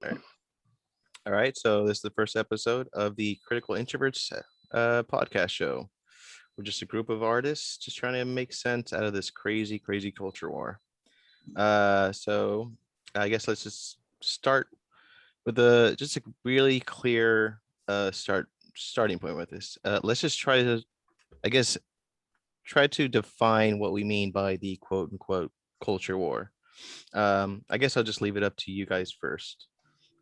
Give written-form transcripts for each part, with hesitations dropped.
All right. All right. So this is the first episode of the Critical Introverts podcast show. We're just a group of artists just trying to make sense out of this crazy, crazy culture war. So I guess let's just start with just a really clear starting point with this. Let's just try to, I guess, try to define what we mean by the quote unquote culture war. I guess I'll just leave it up to you guys first.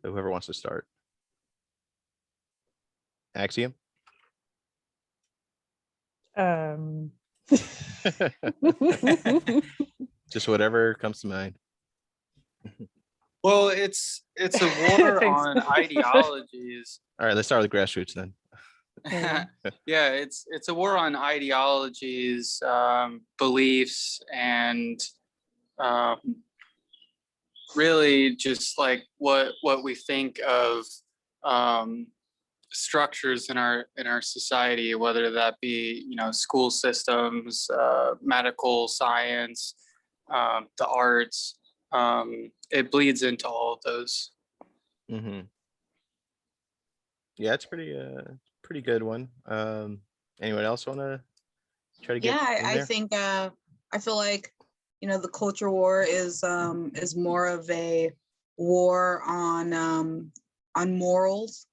Whoever wants to start. Axiom. Um, Just whatever comes to mind. Well, it's a war Thanks. on ideologies. All right, let's start with grassroots then. Yeah, it's a war on ideologies, beliefs, and really just like what we think of structures in our society, whether that be school systems, medical science, the arts. It bleeds into all of those. Mm-hmm. Yeah, it's pretty good one. Anyone else want to try to get in I there? think I feel like the culture war is more of a war on morals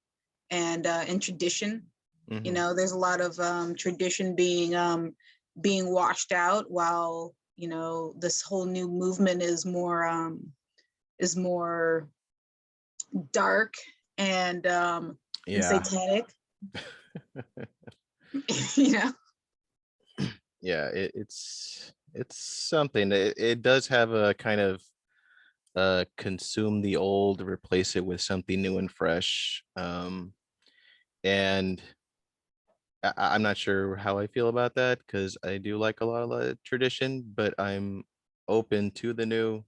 and tradition. Mhm. There's a lot of tradition being washed out, while this whole new movement is more dark and Yeah. satanic. Yeah, It's something. It does have a kind of consume the old, replace it with something new and fresh. And I'm not sure how I feel about that because I do like a lot of the tradition, but I'm open to the new.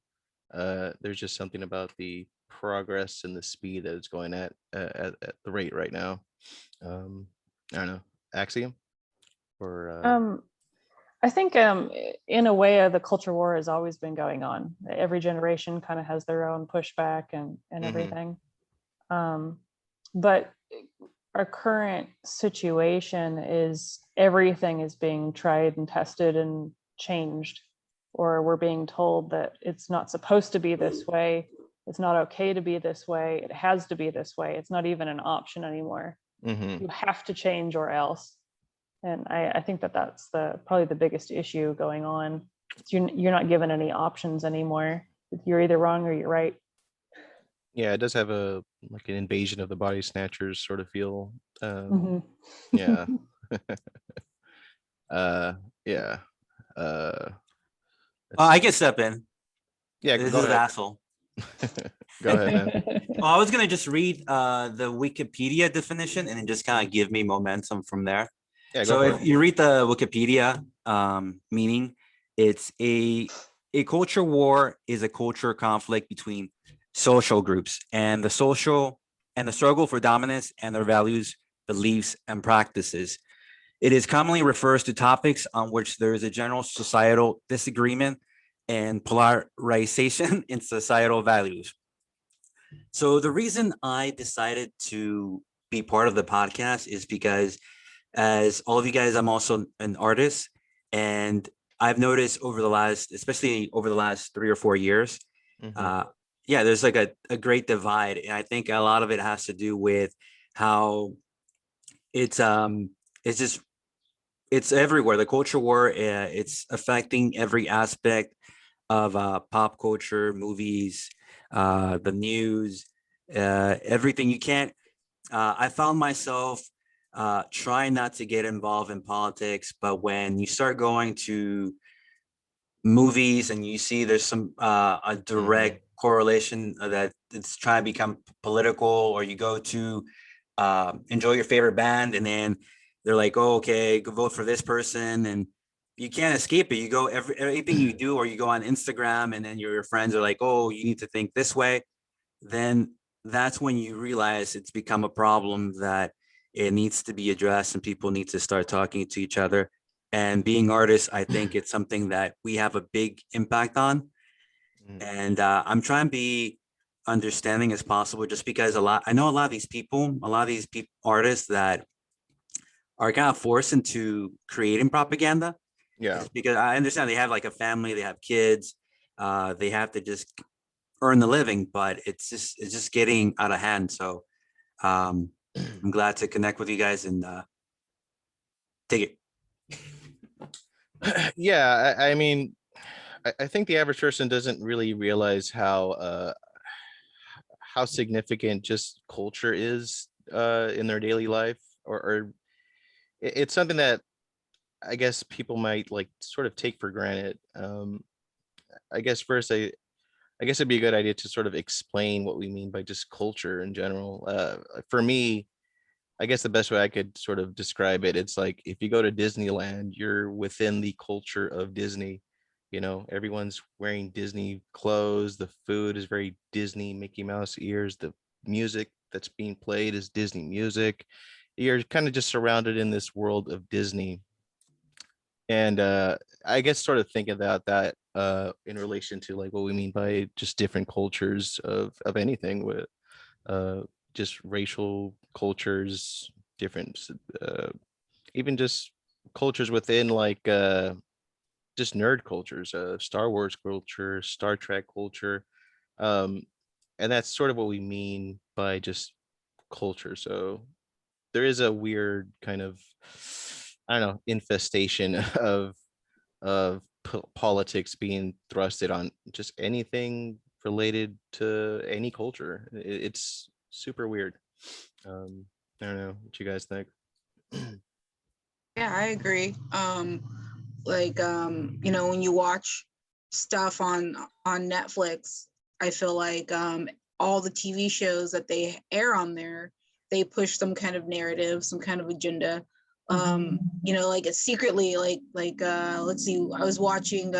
There's just something about the progress and the speed that it's going at the rate right now. I don't know. Axiom or I think in a way, the culture war has always been going on. Every generation kind of has their own pushback and Mhm. everything. But our current situation is everything is being tried and tested and changed, or we're being told that it's not supposed to be this way. It's not okay to be this way. It has to be this way. It's not even an option anymore. Mhm. You have to change or else. And I think that's probably the biggest issue going on. You're not given any options anymore. You're either wrong or you're right. Yeah, it does have a like an invasion of the body snatchers sort of feel. Mhm. Yeah. Yeah. Uh I can step in. yeah, This go is ahead. asshole. Go ahead, man. Well, I was gonna just read the Wikipedia definition and then just kind of give me momentum from there. Yeah, go So for if it. you read the Wikipedia meaning, it's a culture war is a culture conflict between social groups and the struggle for dominance and their values, beliefs, and practices. It is commonly refers to topics on which there is a general societal disagreement and polarization in societal values. So the reason I decided to be part of the podcast is because, as all of you guys, I'm also an artist, and I've noticed especially over the last 3 or 4 years, Mhm. yeah, there's like a great divide, and I think a lot of it has to do with how it's it's just it's everywhere. The culture war, it's affecting every aspect of pop culture, movies, the news, everything. You can't. I found myself trying not to get involved in politics, but when you start going to movies and you see there's some a direct correlation that it's trying to become political, or you go to enjoy your favorite band and then they're like, oh, okay, go vote for this person, and you can't escape it. You go everything you do, or you go on Instagram and then your friends are like, oh, you need to think this way. Then that's when you realize it's become a problem that it needs to be addressed and people need to start talking to each other. And being artists, I think it's something that we have a big impact on. Mhm. And I'm trying to be understanding as possible, just because I know a lot of these people, artists that are kind of forced into creating propaganda. Yeah. It's because I understand they have like a family, they have kids, they have to just earn the living, but it's just getting out of hand. So I'm glad to connect with you guys and take it. Yeah, I mean, I think the average person doesn't really realize how significant just culture is in their daily life, or it's something that I guess people might like sort of take for granted. I guess first, I guess it'd be a good idea to sort of explain what we mean by just culture in general. For me, I guess the best way I could sort of describe it, it's like if you go to Disneyland, you're within the culture of Disney. You know, everyone's wearing Disney clothes. The food is very Disney, Mickey Mouse ears. The music that's being played is Disney music. You're kind of just surrounded in this world of Disney. And I guess sort of think about that in relation to like what we mean by just different cultures of anything, with uh just racial cultures, different even just cultures within like just nerd cultures, Star Wars culture, Star Trek culture. um and that's sort of what we mean by just culture. So there is a weird kind of, I don't know, infestation of politics being thrusted on just anything related to any culture. It's super weird. I don't know what you guys think. Yeah, I agree. Like you know, when you watch stuff on Netflix, I feel like all the TV shows that they air on there, they push some kind of narrative, some kind of agenda. You know, like it's secretly let's see, I was watching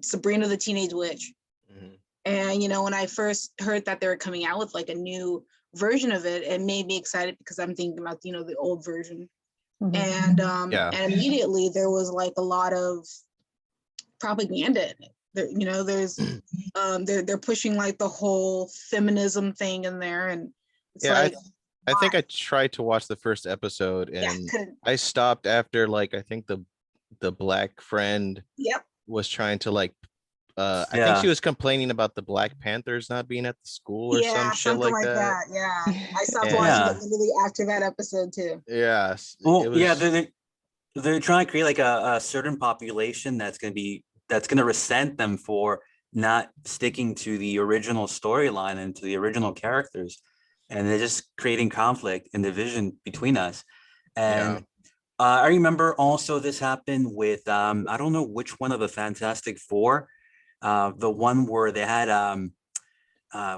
Sabrina the Teenage Witch. Mhm. And you know, when I first heard that they were coming out with like a new version of it, it made me excited because I'm thinking about, you know, the old version. Yeah. And immediately there was like a lot of propaganda in it. There, you know, there's they're pushing like the whole feminism thing in there, and it's Yeah, like I think why? I tried to watch the first episode Yeah, and couldn't. I stopped after like I think the black friend Yep. was trying to like I think she Yeah. was complaining about the Black Panthers not being at the school or some Yeah, shit something like like that. that. Yeah, I stopped watching And it Yeah. literally after that episode too. yes, it Well, yeah, was they're trying to create like a certain population that's gonna resent them for not sticking to the original storyline and to the original characters, and they're just creating conflict and division between us. And yeah. I remember also this happened with I don't know which one of the Fantastic Four, the one where they had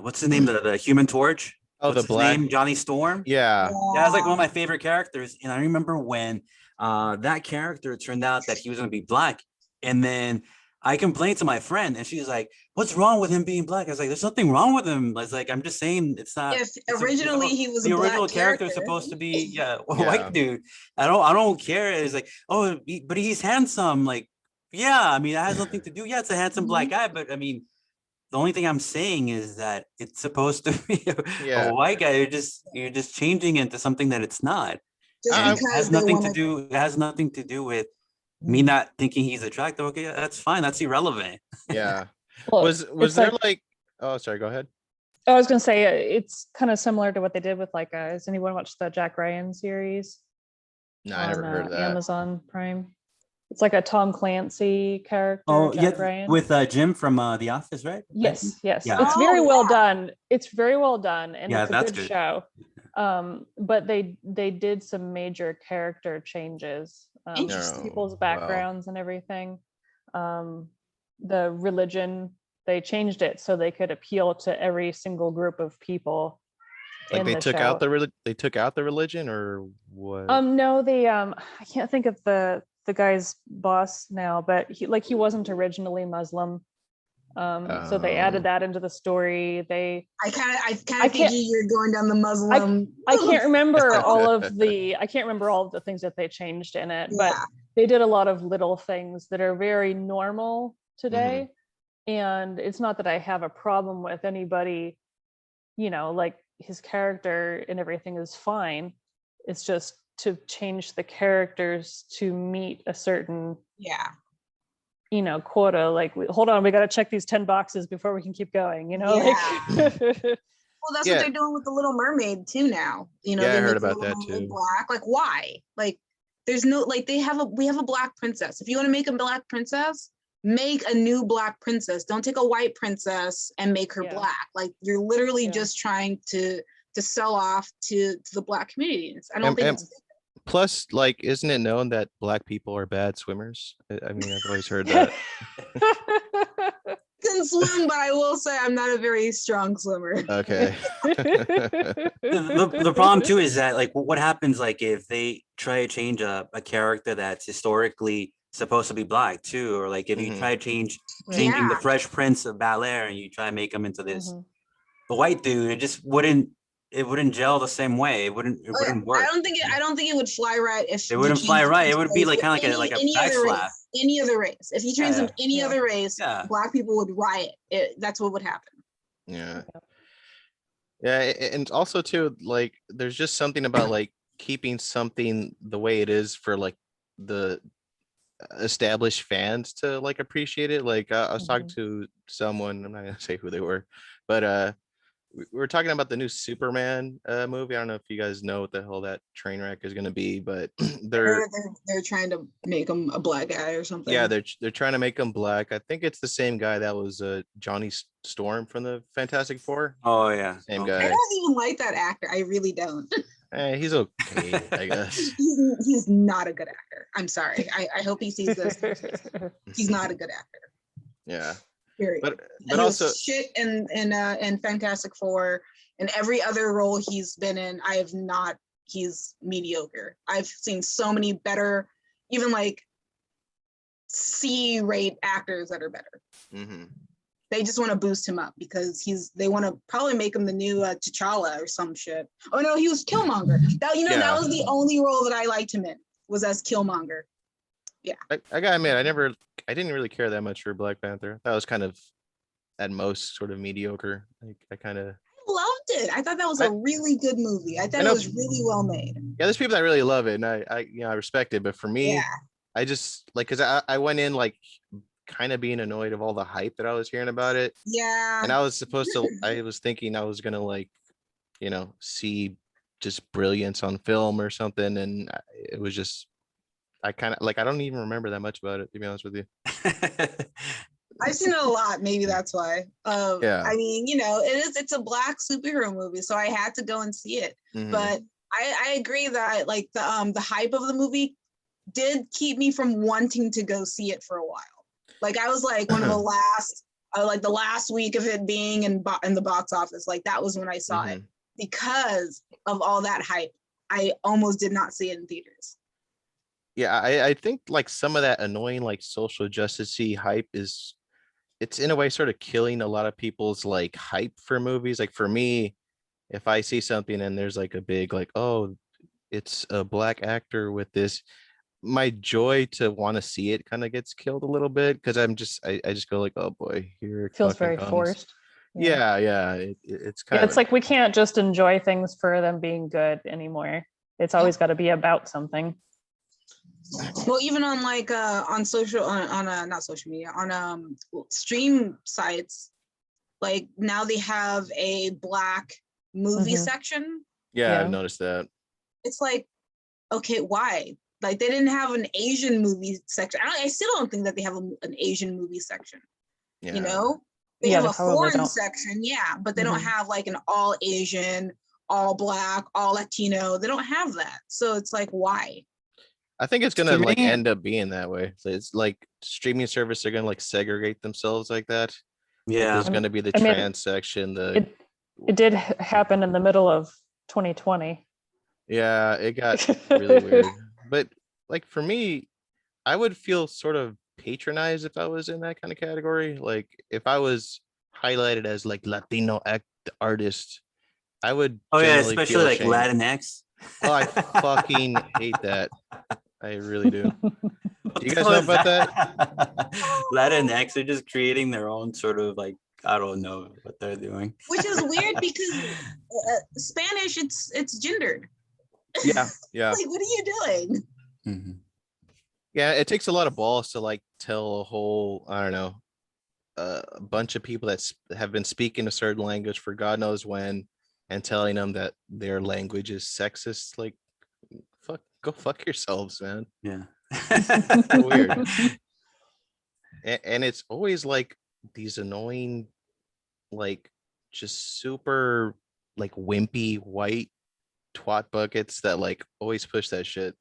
what's the name, the Human Torch? Oh, What's the his black. name? Johnny Storm. Yeah. Yeah, it's like one of Yeah. my favorite characters. And I remember when that character, it turned out that he was going to be black. And then I complained to my friend and she's like, what's wrong with him being black? I was like, there's nothing wrong with him. I was like, I'm just saying it's not, If it's originally he was a the original black character is character, supposed to be, yeah, a Yeah. white dude. I don't care. It's like, oh, but he's handsome. Like, yeah, I mean, that has nothing to do. Yeah, it's a handsome black guy, but I mean, the only thing I'm saying is that it's supposed to be a Yeah. white guy. You're just changing it to something that it's not, just and I, it has because they nothing want to to. do. It has nothing to do with me not thinking he's attractive. Okay, that's fine. That's irrelevant. yeah. Well, Was it's there like, like, oh sorry, go ahead. I was gonna say it's kind of similar to what they did with like, has anyone watched the Jack Ryan series No, I on never heard of that. Amazon Prime? It's like a Tom Clancy character, Oh yeah, Jack Ryan. with Jim from The Office, right? Yes, yes. Yeah. It's Oh, very well yeah. done. It's very well done, and Yeah, it's a that's good good. show. But they did some major character changes, Interesting. people's Wow. backgrounds and everything. The religion, they changed it so they could appeal to every single group of people Like in they the took show. out they took out the religion or what? No, they I can't think of the guy's boss now, but he wasn't originally Muslim. So they added Oh. that into the story. I kind I of can't- figured you're going down the Muslim. I can't remember all of the things that they changed in it, but Yeah. they did a lot of little things that are very normal today. And it's not that I have a problem with anybody, like his character and everything is fine. It's just to change the characters to meet a certain, Yeah. quota. Like, hold on, we got to check these 10 boxes before we can keep going, like. Well, that's what Yeah. they're doing with the Little Mermaid too now. Yeah, I they heard make the about Little that Mermaid too. black. Like, why? Like, there's no, like, we have a black princess. If you want to make a black princess, make a new black princess. Don't take a white princess and make her Yeah. black. Like, you're literally Yeah. just trying to sell off to the black community. I don't think it's Plus, like, isn't it known that black people are bad swimmers? I mean, I've always heard that. can swim, but I will say I'm not a very strong swimmer. Okay. The problem too is that, like, what happens, like, if they try to change a character that's historically supposed to be black too, or like if you Mhm. try to changing Yeah. the Fresh Prince of Bel-Air and you try to make him into this Mhm. the white dude, it wouldn't gel the same way. It wouldn't work. I don't think it would fly right if It you wouldn't changed fly the right. It Prince would be race like to kind of like a any other backslap. race. Any other race. If you change them Yeah. any Yeah. other race, Yeah. black people would riot. That's what would happen. Yeah. Yeah, and also too, like, there's just something about like keeping something the way it is for like the established fans to like appreciate it. Like, I was talking to someone, I'm not gonna say who they were, but we were talking about the new Superman movie. I don't know if you guys know what the hell that train wreck is gonna be, but they're They're trying to make him a black guy or something. yeah, they're trying to make him black. I think it's the same guy that was Johnny Storm from the Fantastic Four. Oh yeah. Same Okay. I guy. don't even like that actor. I really don't. He's okay, I guess. He's not a good actor. I'm sorry. I hope he sees this. He's not a good actor. Yeah, Period. but He was also shit in Fantastic Four and every other role he's been in. He's mediocre. I've seen so many better, even like C-rate actors that are better. mhm. They just want to boost him up because they want to probably make him the new T'Challa or some shit. Oh no, he was Killmonger. That Yeah. that was the only role that I liked him in, was as Killmonger. I gotta admit, I didn't really care that much for Black Panther. That was kind of at most sort of mediocre. Like, I kind of Loved it. I thought that was a really good movie. I thought I know- it was really well made. yeah. There's people that really love it, and I respect it. But for me, Yeah. I just like because I went in like kind of being annoyed of all the hype that I was hearing about it, Yeah. and I was thinking I was gonna like see just brilliance on film or something, and it was just I kind of like I don't even remember that much about it, to be honest with you. I've seen it a lot. Maybe that's why. Yeah. I mean, it's a black superhero movie, so I had to go and see it. Mhm. But I agree that like the hype of the movie did keep me from wanting to go see it for a while. Like I was like one of the last, like the last week of it being in the box office. Like that was when I saw it Mhm. because of all that hype. I almost did not see it in theaters. Yeah, I think like some of that annoying like social justice-y hype it's in a way sort of killing a lot of people's like hype for movies. Like for me, if I see something and there's like a big like, oh, it's a black actor with this, my joy to want to see it kind of gets killed a little bit because I just go like, oh boy, here it Feels fucking very comes. forced. Yeah, it's kind Yeah, of it's like we can't just enjoy things for them being good anymore. It's always got to be about something. Well, even on like on social on not social media, on stream sites, like now they have a black movie Mhm. section. yeah, I've Yeah. noticed that. It's like, okay, why? Like they didn't have an Asian movie section. I still don't think that they have an Asian movie section. Yeah. They Yeah, have they a probably foreign don't. section, yeah, but they don't Mhm. have like an all Asian, all black, all Latino. They don't have that. So it's like, why? I think it's To gonna like me- end up being that way. So it's like streaming service are gonna like segregate themselves like that. Yeah. There's gonna be the I mean, trans section, the It did happen in the middle of 2020. yeah, it got really weird. But like for me, I would feel sort of patronized if I was in that kind of category. Like if I was highlighted as like Latino artist, I would Oh yeah, generally especially feel like ashamed. Latinx. Oh, I fucking hate that. I really do. Do you guys know about that? Latinx are just creating their own sort of like, I don't know what they're doing. Which is weird because Spanish, it's gendered. Yeah, yeah, Like, what are you doing? Mhm. yeah. It takes a lot of balls to like tell a whole, I don't know, a bunch of people that have been speaking a certain language for God knows when, and telling them that their language is sexist. Like, go fuck yourselves, man. Yeah. Weird. And it's always like these annoying, like just super like wimpy white twat buckets that like always push that shit.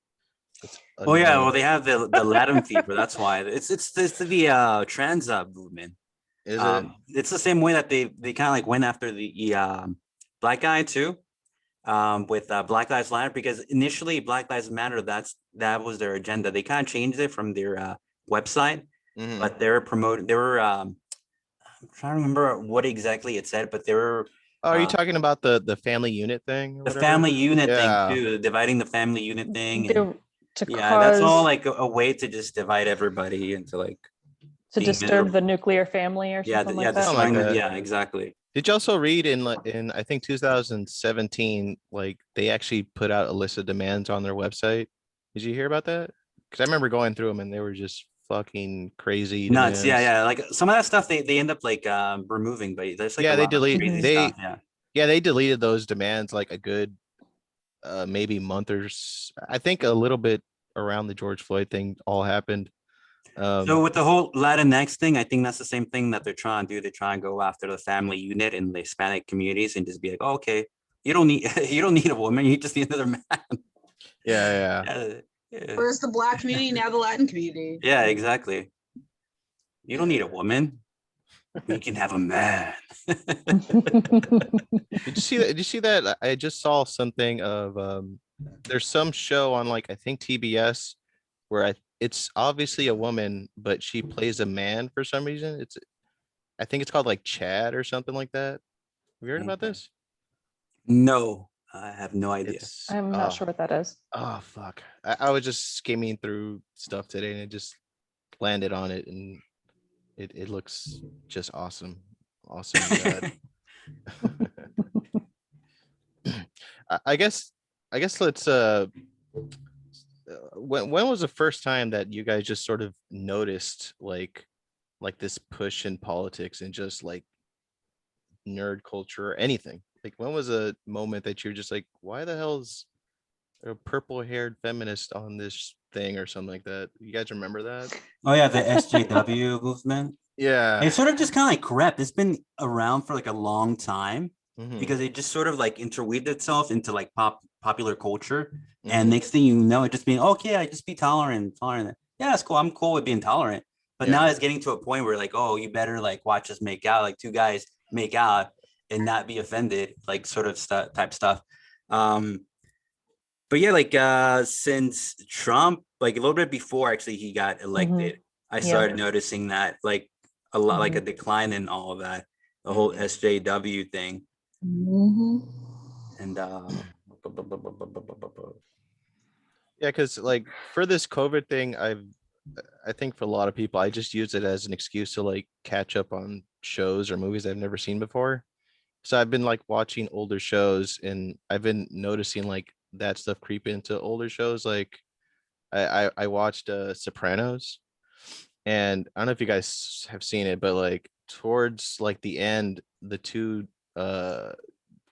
It's Oh yeah, well annoying. they have the Latin fever. That's why it's the trans movement. Is it? It's the same way that they kind of like went after the black guy too, with Black Lives Matter, because initially Black Lives Matter, that was their agenda. They kind of changed it from their website, Mhm. but they were promoting. They were I'm trying to remember what exactly it said, but they were Oh, are you uh, talking about the family unit thing or the whatever? family unit thing Yeah. too, dividing the family unit thing, and They- to yeah, that's all cause like a way to just divide everybody into like to being disturb the miserable. nuclear family or Yeah, something yeah, like that. Something like destroying the, that. yeah, exactly. Did you also read in I think 2017, like they actually put out a list of demands on their website? Did you hear about that? Because I remember going through them and they were just fucking crazy Nuts. Yeah, demands. yeah. Like some of that stuff they end up like removing, but there's like a Yeah, they lot of delete crazy Mhm. stuff. Yeah. they deleted those demands like a good maybe month I think a little bit around the George Floyd thing all happened. So with the whole Latinx thing, I think that's the same thing that they're trying to do. They try and go after the family unit in the Hispanic communities and just be like, oh, okay, you don't need you don't need a woman, you just need another man. Yeah, Yeah, yeah, First the Black community, now the Latin community. yeah, exactly. You don't yeah. need a woman. You can have a man. Did you see that? Did you see that? I just saw something of there's some show on like I think TBS where it's obviously a woman, but she plays a man for some reason. I think it's called like Chad or something like that. Have you heard about Okay. this? No, I have no idea. It's I'm not sure what that is. oh fuck. I was just skimming through stuff today and it just landed on it and it looks just awesome. Awesome God. I guess let's when was the first time that you guys just sort of noticed like this push in politics and just like nerd culture or anything? Like when was a moment that you're just like, why the hell's a purple haired feminist on this thing or something like that? You guys remember that? Oh yeah, the SJW movement. Yeah. It sort of just kind of like crept. It's been around for like a long time Hmm. because it just sort of like interweaved itself into like popular culture. And Hmm. next thing you know, it just being okay, I just be tolerant. Yeah, it's cool. I'm cool with being tolerant. But now Yeah. it's getting to a point where like, oh, you better like watch us make out, like two guys make out and not be offended, like sort of type stuff. Um, but yeah, like since Trump, like a little bit before actually he got elected, I Yeah. started noticing that like a lot, like a Mhm. decline in all of that, the whole Mhm. SJW thing. Mhm. And Yeah, because like for this COVID thing, I think for a lot of people, I just use it as an excuse to like catch up on shows or movies I've never seen before. So I've been like watching older shows and I've been noticing like that stuff creep into older shows. Like I watched Sopranos and I don't know if you guys have seen it, but like towards like the end, the two uh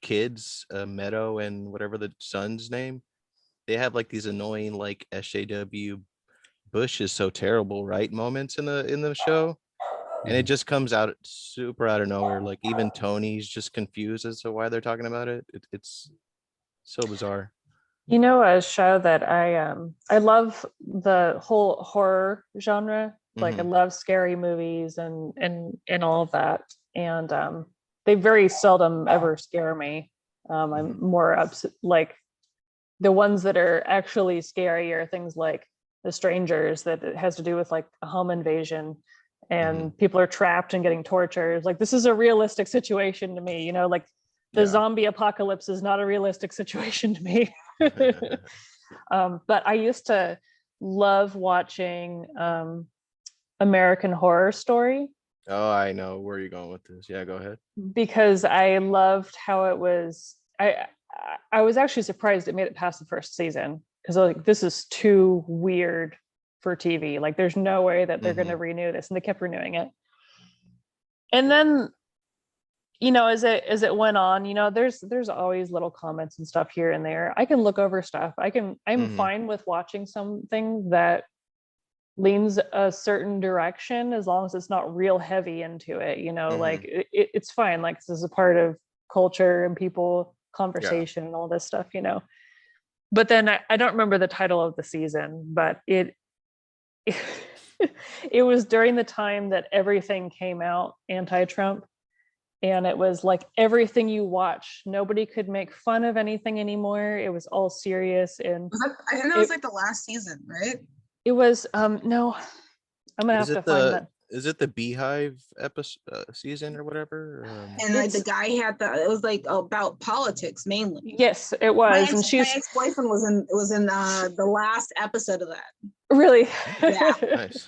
kids, Meadow and whatever the son's name, they have like these annoying like SJW Bush is so terrible, right? Moments in the show. And it just comes out super out of nowhere. Like even Tony's just confused as to why they're talking about it. It's so bizarre. You know, a show that I love the whole horror genre. Like I Hmm. love scary movies and all of that. And they very seldom ever scare me. I'm Hmm. more upset like the ones that are actually scary are things like The Strangers, that it has to do with like a home invasion Hmm. and people are trapped and getting tortured. Like this is a realistic situation to me, you know, like the Yeah. zombie apocalypse is not a realistic situation to me. But I used to love watching American Horror Story Oh, I know where you're going with this. Yeah, go ahead. because I loved how it was. I was actually surprised it made it past the first season because like this is too weird for TV. Like there's no way that they're going to renew this, and they kept renewing it. And then, you know, as it went on, you know, there's always little comments and stuff here and there. I can look over stuff. I'm Mhm. fine with watching something that leans a certain direction as long as it's not real heavy into it, you know, like it's fine. Like this is a part of culture and people conversation and all this stuff, you know. But then I don't remember the title of the season, but it it was during the time that everything came out anti-Trump. And it was like everything you watch, nobody could make fun of anything anymore. It was all serious. And I think that was like the last season, right? it was no, I'm gonna have to find that. Is it the Beehive episode season or whatever? And like the guy had it was like about politics mainly. Yes, it was. And My ex-boyfriend was in the last episode of that. Really? Yeah. Nice.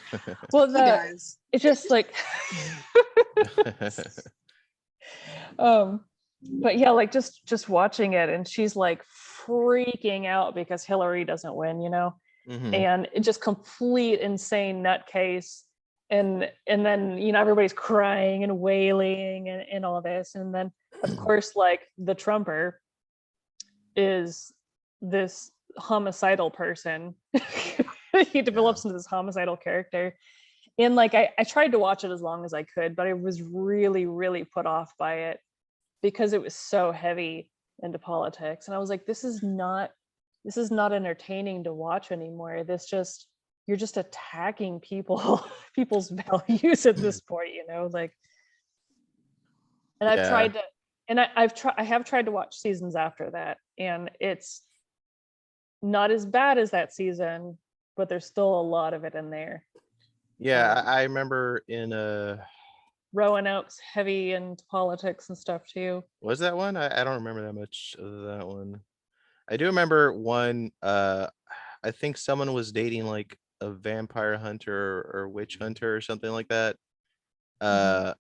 Well, Guys. it's just like but yeah, like just watching it, and she's like freaking out because Hillary doesn't win, you know. And it just complete insane nutcase. And then, you know, everybody's crying and wailing and all this. And then of course, like the Trumper is this homicidal person. He develops into this homicidal character. And like I tried to watch it as long as I could, but I was really, really put off by it because it was so heavy into politics. And I was like, this is not entertaining to watch anymore. You're just attacking people's values at this point, you know, like. And I've tried to, and I have tried to watch seasons after that, and it's not as bad as that season, but there's still a lot of it in there. Yeah, I remember in Roanoke's heavy into politics and stuff too. was that one? I don't remember that much of that one. I do remember one. I think someone was dating like a vampire hunter or witch hunter or something like that. Fuck,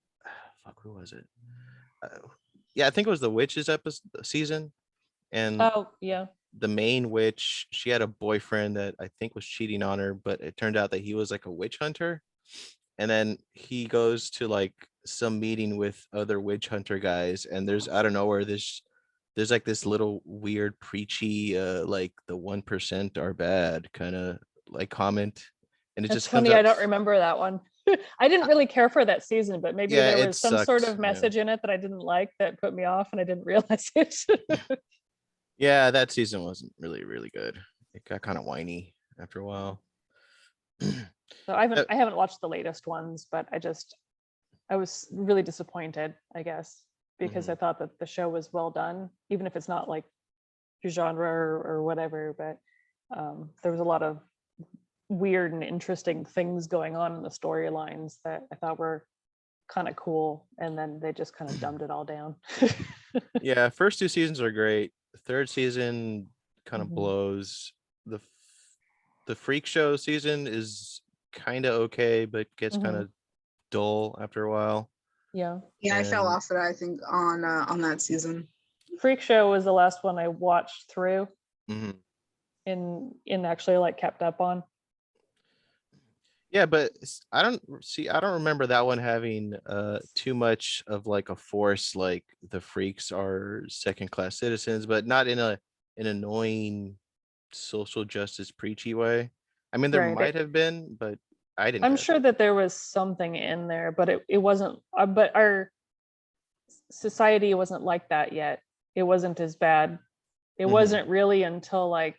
who was it? Yeah, I think it was the witches episode season, and Oh yeah. the main witch, she had a boyfriend that I think was cheating on her, but it turned out that he was like a witch hunter. And then he goes to like some meeting with other witch hunter guys, and there's I don't know where there's like this little weird preachy like the 1% are bad kind of like comment, and it That's just comes funny. out. I don't remember that one. I didn't really care for that season, but maybe Yeah, there it was some sort sucked, of message in it that I didn't like that put me off, and I didn't realize it. Yeah, that season wasn't really good. It got kind of whiny after a while. So I haven't watched the latest ones, but I was really disappointed, I guess, because I thought that the show was well done, even if it's not like your genre or whatever. But there was a lot of weird and interesting things going on in the storylines that I thought were kind of cool, and then they just kind of dumbed it all down. Yeah, first two seasons are great. The third season kind of Mhm. blows. The freak show season is kind of okay, but gets kind of dull after a while. Yeah. Yeah, I fell And- off of it, I think, on that season. Freak Show was the last one I watched through Mhm. in actually like kept up on. Yeah, but I don't remember that one having too much of like a force like the freaks are second class citizens, but not in an annoying social justice preachy way. I mean, there Right. might have been, but I didn't I'm catch sure it. that there was something in there, but it wasn't, but our society wasn't like that yet. It wasn't as bad. It wasn't really until like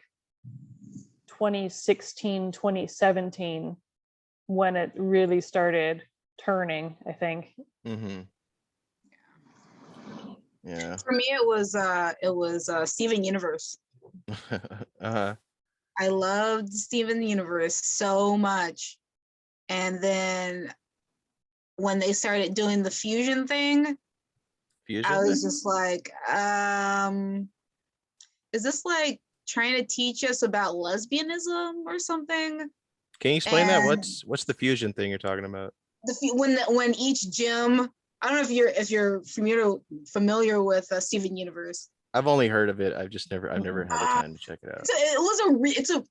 2016, 2017 when it really started turning, I think. Yeah. For me, it was Steven Universe. Uh-huh. I loved Steven Universe so much. And then when they started doing the fusion thing, Fusion. I was just like, is this like trying to teach us about lesbianism or something. Can you explain that? And What's the fusion thing you're talking about? when each gym, I don't know if you're familiar with Steven Universe. I've only heard of it. I've never had the time to check it out. So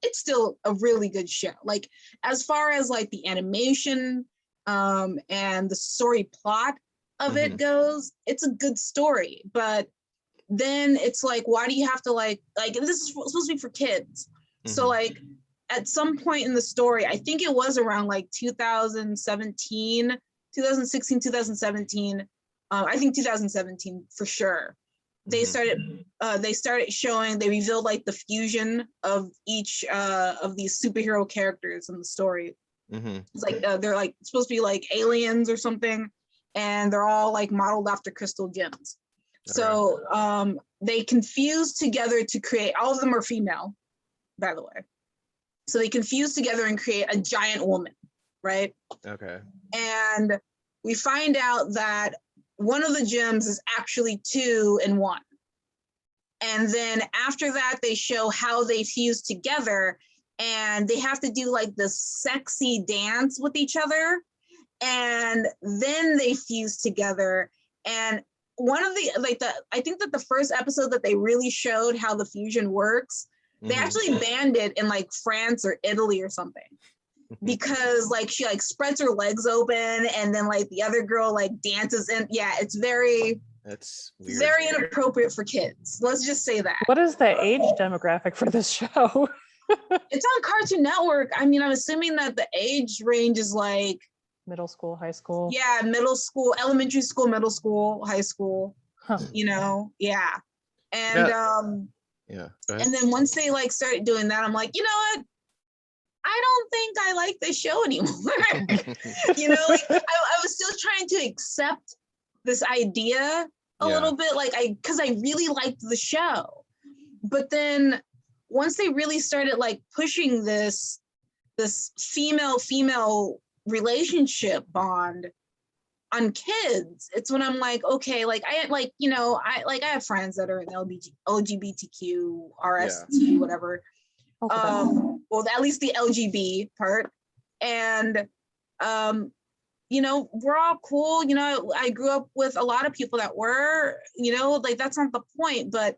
it's still a really good show. Like as far as like the animation and the story plot of it goes, it's a good story. But then it's like, why do you have to like this is supposed to be for kids? So like at some point in the story, I think it was around like 2016, 2017. I think 2017 for sure. They started showing, they revealed like the fusion of each of these superhero characters in the story. It's like they're like supposed to be like aliens or something, and they're all like modeled after crystal gems. So they confused together to create, all of them are female, by the way. So they confused together and create a giant woman, right? Okay. And we find out that one of the gems is actually 2 in 1. And then after that, they show how they fuse together, and they have to do like this sexy dance with each other. And then they fuse together. And one of the, I think that the first episode that they really showed how the fusion works, they actually banned it in like France or Italy or something. Because like she like spreads her legs open, and then like the other girl like dances in. Yeah, it's that's weird. very inappropriate for kids. Let's just say that. What is the age demographic for this show? It's on Cartoon Network. I mean, I'm assuming that the age range is like Middle school, high school? yeah, middle school, elementary school, middle school, high school. Huh. You know, yeah. And yeah. Go ahead. and then once they like started doing that, I'm like, you know what? I don't think I like this show anymore. You know, like I was still trying to accept this idea a little bit, like because I really liked the show. But then once they really started like pushing this female relationship bond on kids, it's when I'm like, okay, like I like, you know, I have friends that are in LGBTQ, RST, whatever. Well, at least the LGB part. And you know, we're all cool. You know, I grew up with a lot of people that were, you know, like that's not the point. But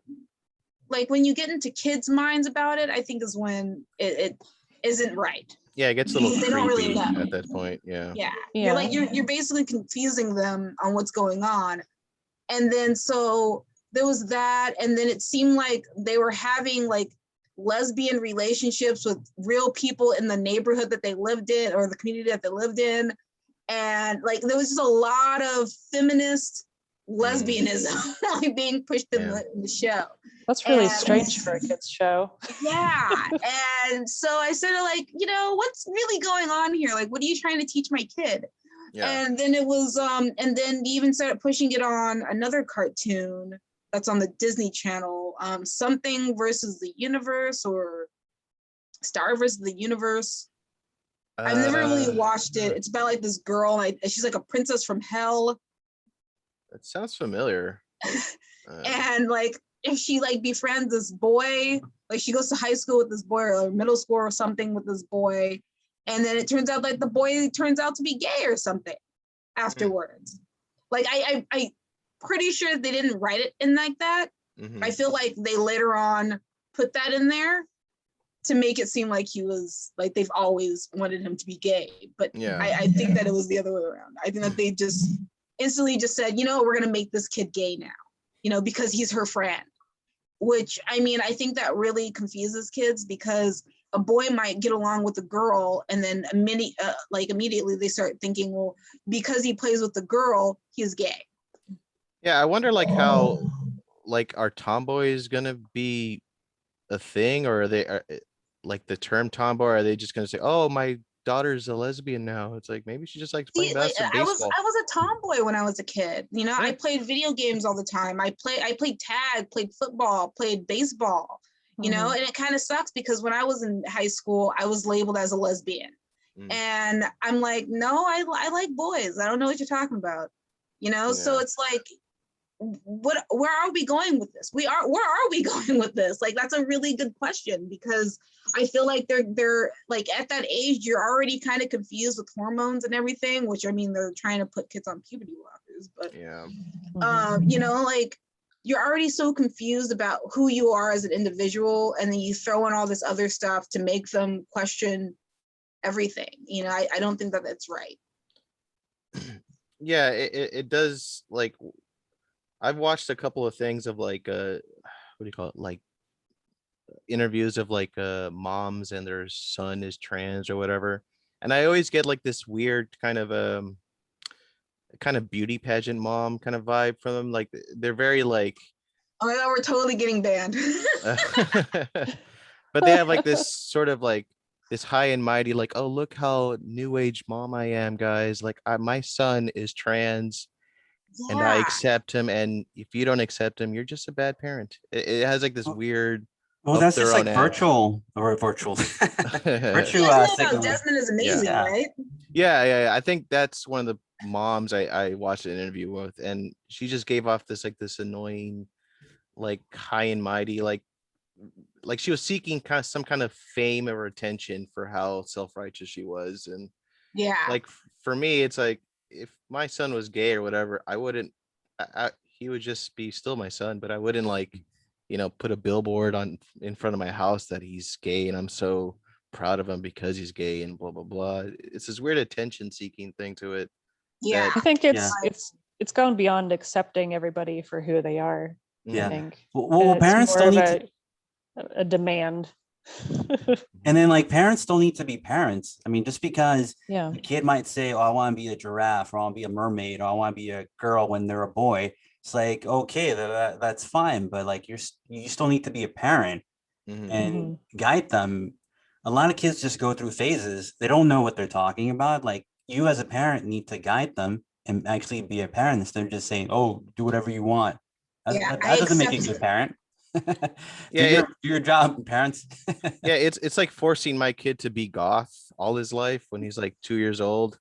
like when you get into kids' minds about it, I think is when it isn't right. Yeah, it gets a little They creepy don't really know. at that point. Yeah. You're like you're basically confusing them on what's going on. And then so there was that, and then it seemed like they were having like lesbian relationships with real people in the neighborhood that they lived in, or the community that they lived in. And like there was just a lot of feminist lesbianism like being pushed in the show. That's really strange for a kid's show. Yeah. And so I started like, you know, what's really going on here? Like, what are you trying to teach my kid? Yeah. And then it was and then they even started pushing it on another cartoon that's on the Disney Channel, something versus the universe, or Star versus the Universe. I've never really watched it. It's about like this girl, like she's like a princess from hell. That sounds familiar. And like if she like befriends this boy, like she goes to high school with this boy, or middle school or something with this boy, and then it turns out like the boy turns out to be gay or something afterwards. Like I pretty sure they didn't write it in like that. I feel like they later on put that in there to make it seem like he was like they've always wanted him to be gay. But I think that it was the other way around. I think that they just instantly just said, you know, we're gonna make this kid gay now, you know, because he's her friend. Which I mean, I think that really confuses kids, because a boy might get along with a girl, and then immediately they start thinking, well, because he plays with the girl, he's gay. Yeah, I wonder like how, like, are tomboys gonna be a thing, or are they like the term tomboy? Are they just gonna say, "Oh, my daughter's a lesbian now"? It's like maybe she just likes playing baseball. I was a tomboy when I was a kid. You know, I played video games all the time. I played tag, played football, played baseball. You know, and it kind of sucks because when I was in high school, I was labeled as a lesbian, and I'm like, no, I like boys. I don't know what you're talking about. You know, so it's like where are we going with this? Where are we going with this? Like, that's a really good question, because I feel like they're like, at that age, you're already kind of confused with hormones and everything, which, I mean, they're trying to put kids on puberty blockers, but Yeah. you know, like, you're already so confused about who you are as an individual, and then you throw in all this other stuff to make them question everything. You know, I don't think that that's right. Yeah, it does. Like, I've watched a couple of things of like what do you call it, like interviews of like moms and their son is trans or whatever, and I always get like this weird kind of beauty pageant mom kind of vibe from them. Like they're very like Oh my God, we're totally getting banned. but they have like this sort of like this high and mighty, like, oh, look how new age mom I am, guys. Like my son is trans and I Yeah. accept him. And if you don't accept him, you're just a bad parent. It has like this Well, weird Well, up that's their just own like ass. virtual You virtue guys know about signaling. Desmond is Yeah. amazing, Yeah. right? Yeah. I think that's one of the moms I watched an interview with, and she just gave off this like this annoying, like high and mighty, like she was seeking kind of some kind of fame or attention for how self-righteous she was. And Yeah. like for me, it's like if my son was gay or whatever, I wouldn't. He would just be still my son, but I wouldn't like, put a billboard on in front of my house that he's gay and I'm so proud of him because he's gay and blah blah blah. It's this weird attention-seeking thing to it. Yeah. I think Yeah. it's gone beyond accepting everybody for who they are. I Yeah. think. Well, And it's parents more still of need to, a demand. and then like parents still need to be parents. I mean, just because Yeah. a kid might say, "Oh, I want to be a giraffe," or "I want to be a mermaid," or "I want to be a girl" when they're a boy, it's like, okay, that's fine, but like you still need to be a parent Mhm. and guide them. A lot of kids just go through phases. They don't know what they're talking about. Like, you as a parent need to guide them and actually be a parent instead of just saying, "Oh, do whatever you want." Yeah. That doesn't make a good parent. Yeah, Do your job, parents. yeah, it's like forcing my kid to be goth all his life when he's like 2 years old,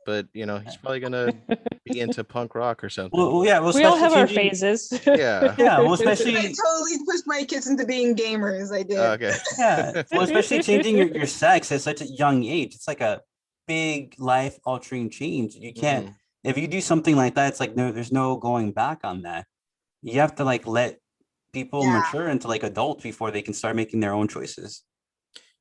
but he's probably gonna be into punk rock or something. Yeah, well, We all especially have our changing. phases. Yeah. Yeah, well, I especially totally pushed my kids into being gamers. I did. Okay. yeah, well, especially changing your sex at such a young age. It's like a big life altering change. You can't Mhm. if you do something like that, it's like no, there's no going back on that. You have to like let people Yeah. mature into like adults before they can start making their own choices.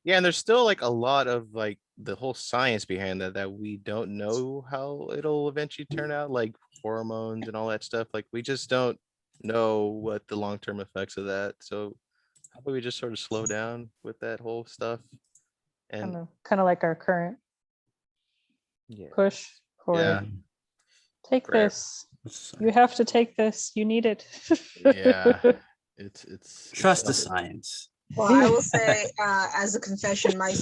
Yeah, and there's still like a lot of like the whole science behind that we don't know how it'll eventually turn out, like hormones and all that stuff. Like we just don't know what the long-term effects of that. So how about we just sort of slow down with that whole stuff? And kind of like our current yeah, push for yeah, take rare. this. You have to take this. You need it. Yeah. It's Trust the something. science. Well, I will say, as a confession, my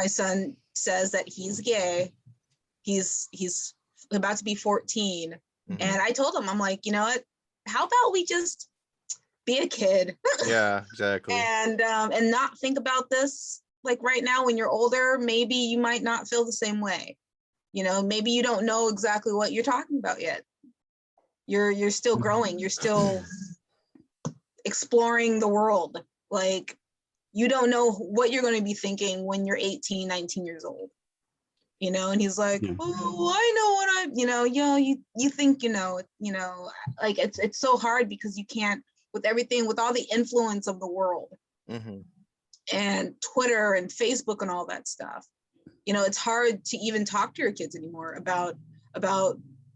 son says that he's gay. He's about to be 14. Mhm. And I told him, I'm like, you know what? How about we just be a kid Yeah, exactly. and not think about this like right now. When you're older, maybe you might not feel the same way. Maybe you don't know exactly what you're talking about yet. You're still growing. You're still exploring the world. Like, you don't know what you're going to be thinking when you're 18, 19 years old. And he's like, Yeah. oh, I know what you think, like it's so hard because you can't, with everything, with all the influence of the world Mhm. and Twitter and Facebook and all that stuff, it's hard to even talk to your kids anymore about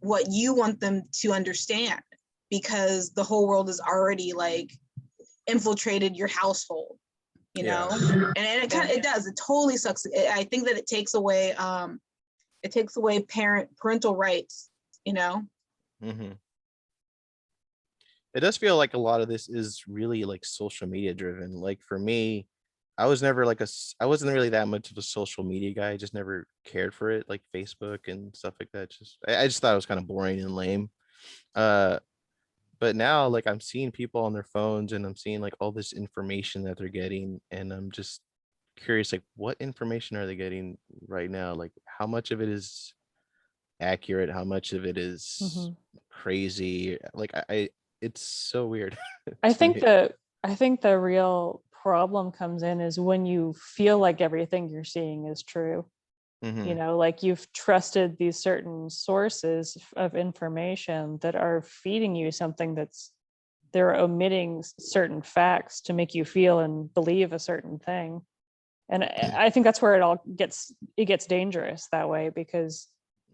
what you want them to understand, because the whole world is already like infiltrated your household, Yeah. and it does, it totally sucks. I think that it takes away parental rights. Mhm. It does feel like a lot of this is really like social media driven. Like for me, I was never like I wasn't really that much of a social media guy. I just never cared for it, like Facebook and stuff like that. I just thought it was kind of boring and lame. Uh, but now like I'm seeing people on their phones and I'm seeing like all this information that they're getting, and I'm just curious, like what information are they getting right now? Like how much of it is accurate, how much of it is Mhm. crazy. Like it's so weird I to think me. the real problem comes in is when you feel like everything you're seeing is true. Mhm. Like you've trusted these certain sources of information that are feeding you something they're omitting certain facts to make you feel and believe a certain thing. And I think that's where it gets dangerous that way, because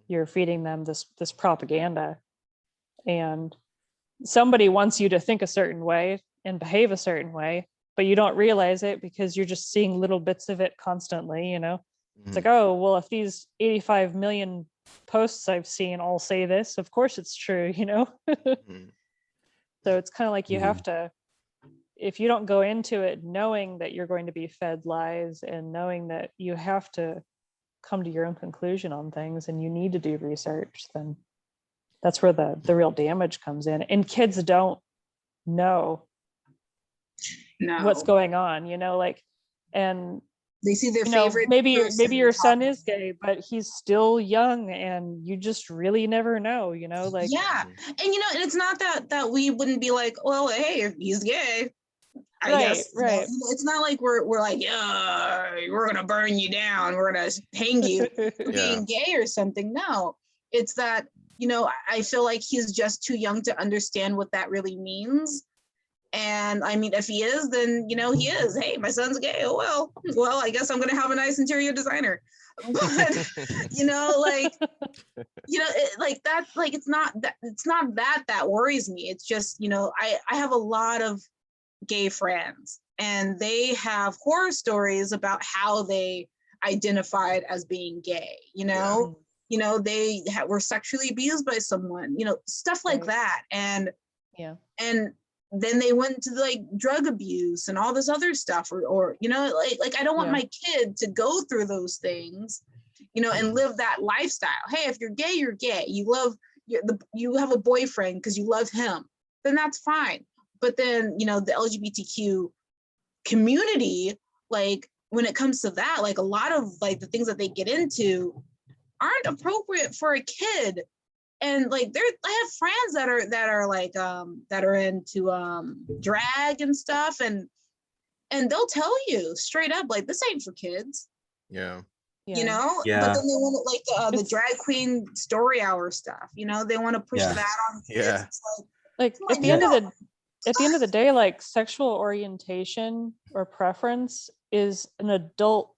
you're feeding them this propaganda, and somebody wants you to think a certain way and behave a certain way, but you don't realize it because you're just seeing little bits of it constantly. It's like, Mhm. oh, well, if these 85 million posts I've seen all say this, of course it's true. Mhm. So it's kind of like you Yeah. have to, if you don't go into it knowing that you're going to be fed lies and knowing that you have to come to your own conclusion on things and you need to do research, then that's where the real damage comes in. And kids don't know what's No, going on, like, and they see their favorite maybe person your son talking. is gay, but he's still young and you just really never know, like. Yeah, Mhm. and and it's not that we wouldn't be like, well, hey, if he's gay, I Right, guess right. it's not like we're like, yeah, we're gonna burn you down, we're gonna hang you for Yeah. being gay or something. No, it's that I feel like he's just too young to understand what that really means. And I mean, if he is, then he is. Hey, my son's gay. Oh well, I guess I'm gonna have a nice interior designer. But like like that, like it's not that worries me. It's just I have a lot of gay friends, and they have horror stories about how they identified as being gay. Yeah. They were sexually abused by someone. Stuff like Right. that, and Yeah. and then they went to like drug abuse and all this other stuff, or like I don't want Yeah. my kid to go through those things, and live that lifestyle. Hey, if you're gay, you're gay. You have a boyfriend because you love him, then that's fine. But then the LGBTQ community, like when it comes to that, like a lot of like the things that they get into aren't appropriate for a kid. And like I have friends that are like that are into drag and stuff, and they'll tell you straight up like this ain't for kids. Yeah. Yeah. But Yeah. then they want like the It's drag queen story hour stuff. They want to push Yeah. that on kids. Yeah. It's like like at the end of the day, like sexual orientation or preference is an adult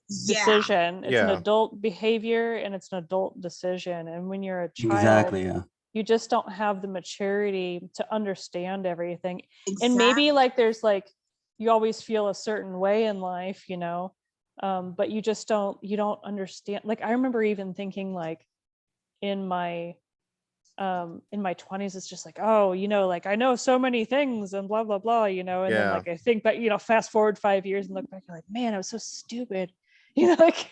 yeah, decision. It's an Yeah. adult behavior and it's an adult decision. And when you're a child, Exactly. Yeah. you just don't have the maturity to understand everything. And exactly. maybe like there's like you always feel a certain way in life. But you don't understand. Like I remember even thinking like in my in my 20s, it's just like, oh, like I know so many things and blah blah blah. And then Yeah. like I think back, fast forward 5 years and look back, you're like, man, I was so stupid. Like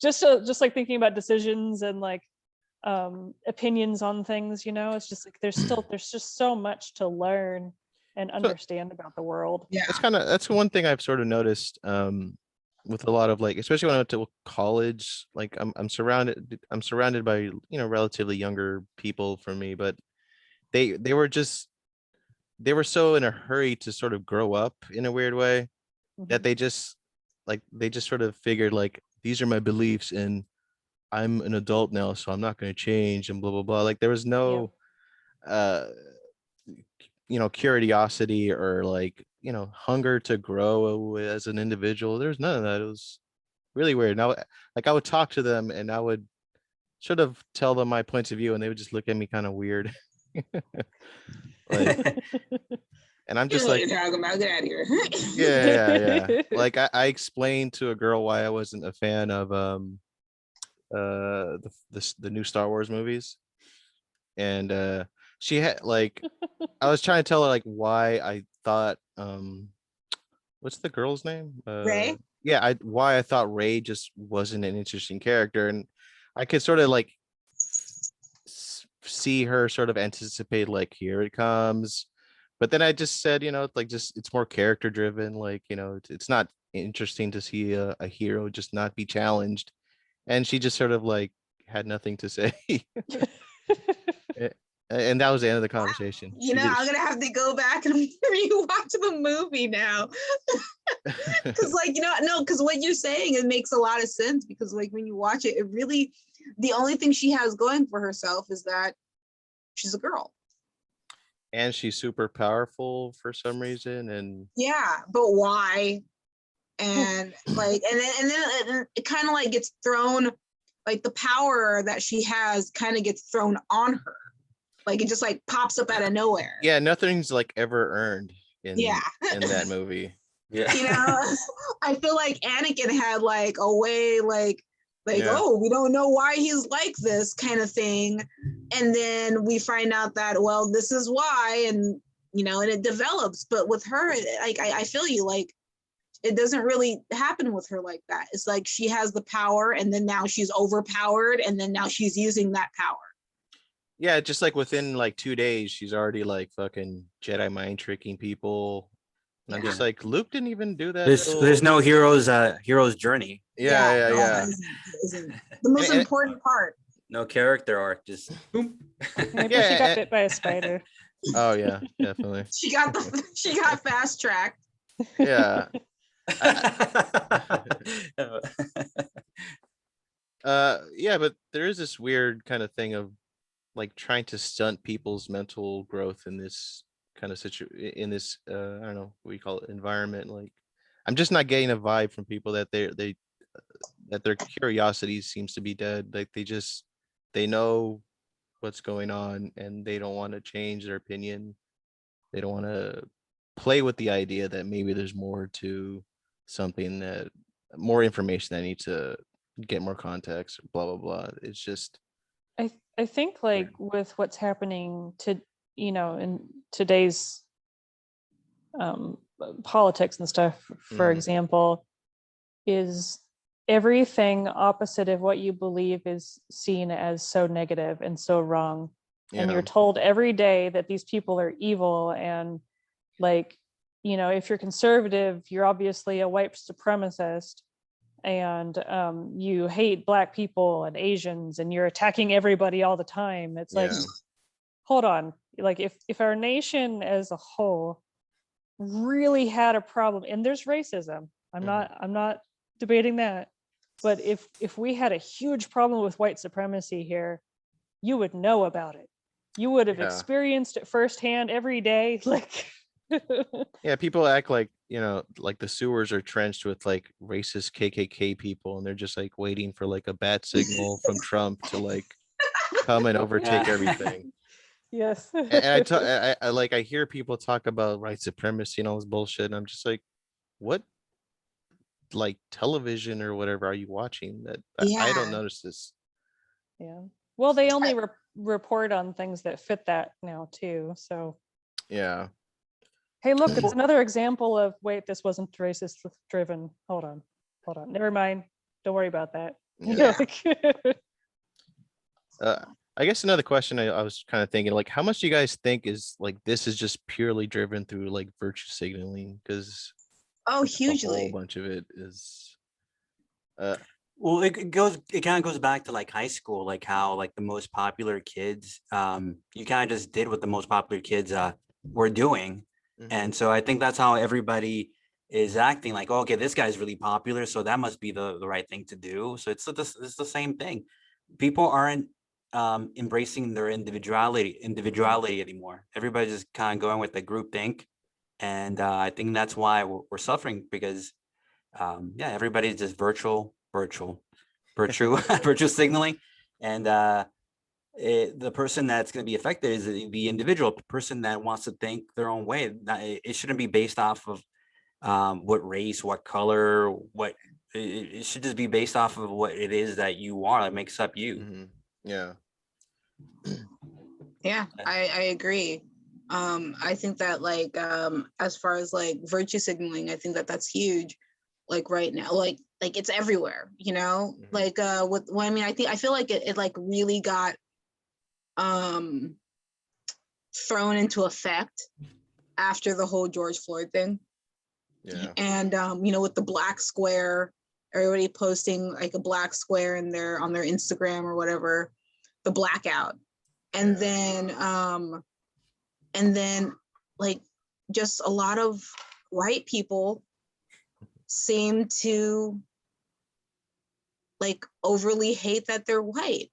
just like thinking about decisions and like opinions on things. It's just like there's just so much to learn and So understand about the world. Yeah, that's one thing I've sort of noticed with a lot of like, especially when I went to college, like I'm surrounded by, relatively younger people for me, but they were so in a hurry to sort of grow up in a weird way that Mhm. they just sort of figured like these are my beliefs and I'm an adult now, so I'm not going to change and blah blah blah. Like there was Yeah. no uh curiosity or like hunger to grow as an individual. There's none of that. It was really weird. Now like I would talk to them and I would sort of tell them my points of view and they would just look at me kind of weird. Like, and I'm you just know what like, you're talking about. Get out of here. yeah. Like I explained to a girl why I wasn't a fan of the new Star Wars movies, and she had like I was trying to tell her like why I thought what's the girl's name? Ray? Yeah, I why I thought Ray just wasn't an interesting character, and I could sort of like see her sort of anticipate like here it comes, but then I just said, it's like just it's more character driven, like it's not interesting to see a hero just not be challenged, and she just sort of like had nothing to say. And that was the end of the conversation. You know, I'm gonna have to go back and rewatch the movie now. Because like, you know, no, because what you're saying, it makes a lot of sense, because like when you watch it, it really, the only thing she has going for herself is that she's a girl. And she's super powerful for some reason. And Yeah, but why? And like, and then it kind of like gets thrown, like the power that she has kind of gets thrown on her. Like it just like pops up out of nowhere. yeah, nothing's like ever earned in Yeah. in that movie. Yeah. You know, I feel like Anakin had like a way like, Yeah. oh, we don't know why he's like this kind of thing. And then we find out that, well, this is why, and you know, and it develops. But with her, like I feel you, like it doesn't really happen with her like that. It's like she has the power, and then now she's overpowered, and then now she's using that power. Yeah, just like within like 2 days, she's already like fucking Jedi mind tricking people. And I'm just Yeah. like, Luke didn't even do that. There's no hero's journey, Yeah. no, Yeah. it isn't. The most And- important part. no character arc, just boom. Maybe Yeah, she got bit by a spider. Oh yeah, definitely. She got fast tracked. Yeah. Yeah, but there is this weird kind of thing of like trying to stunt people's mental growth in this kind of in this I don't know what you call it, environment. Like I'm just not getting a vibe from people that they that their curiosity seems to be dead. Like they know what's going on and they don't want to change their opinion. They don't want to play with the idea that maybe there's more to something, that more information that I need to get more context, blah blah blah. It's just I think like with what's happening to, you know, in today's politics and stuff, for Mhm. example, is everything opposite of what you believe is seen as so negative and so wrong. And Yeah. you're told every day that these people are evil, and like, you know, if you're conservative, you're obviously a white supremacist, and you hate Black people and Asians, and you're attacking everybody all the time. It's like, Yeah. hold on, like if our nation as a whole really had a problem, and there's racism, I'm not debating that, but if we had a huge problem with white supremacy here, you would know about it. You would have Yeah. experienced it firsthand every day. Like Yeah, people act like, you know, like the sewers are trenched with like racist KKK people, and they're just like waiting for like a bat signal from Trump to like come and overtake everything. yes. And I like I hear people talk about white supremacy and all this bullshit, and I'm just like, what like television or whatever are you watching that I don't Yeah. notice this? Yeah. Well, they only report on things that fit that now too. So, Yeah. hey, look, it's another example of, wait, this wasn't racist driven. Hold on. Never mind. Don't worry about that. You know, like- I guess another question I was kind of thinking, like, how much do you guys think is like this is just purely driven through like virtue signaling? Because Oh, a whole hugely. bunch of it is Well, it kind of goes back to like high school, like how like the most popular kids, you kind of just did what the most popular kids were doing. mhm. And so I think that's how everybody is acting, like, oh, okay, this guy's really popular, so that must be the right thing to do. So it's the same thing. People aren't embracing their individuality anymore. Everybody's just kind of going with the group think. And I think that's why we're suffering, because yeah, everybody's just virtue virtue signaling. And the person that's going to be affected is the individual person that wants to think their own way. It shouldn't be based off of what race, what color, what it should just be based off of what it is that you are, that makes up you. Mhm. Yeah. Yeah, I agree. I think that like as far as like virtue signaling, I think that that's huge. Like right now, like it's everywhere, you know. Mhm. Like with well, I mean, I feel like it like really got thrown into effect after the whole George Floyd thing. Yeah. And you know, with the black square everybody posting like a black square in their on their Instagram or whatever, the blackout. And then like just a lot of white people seem to like overly hate that they're white.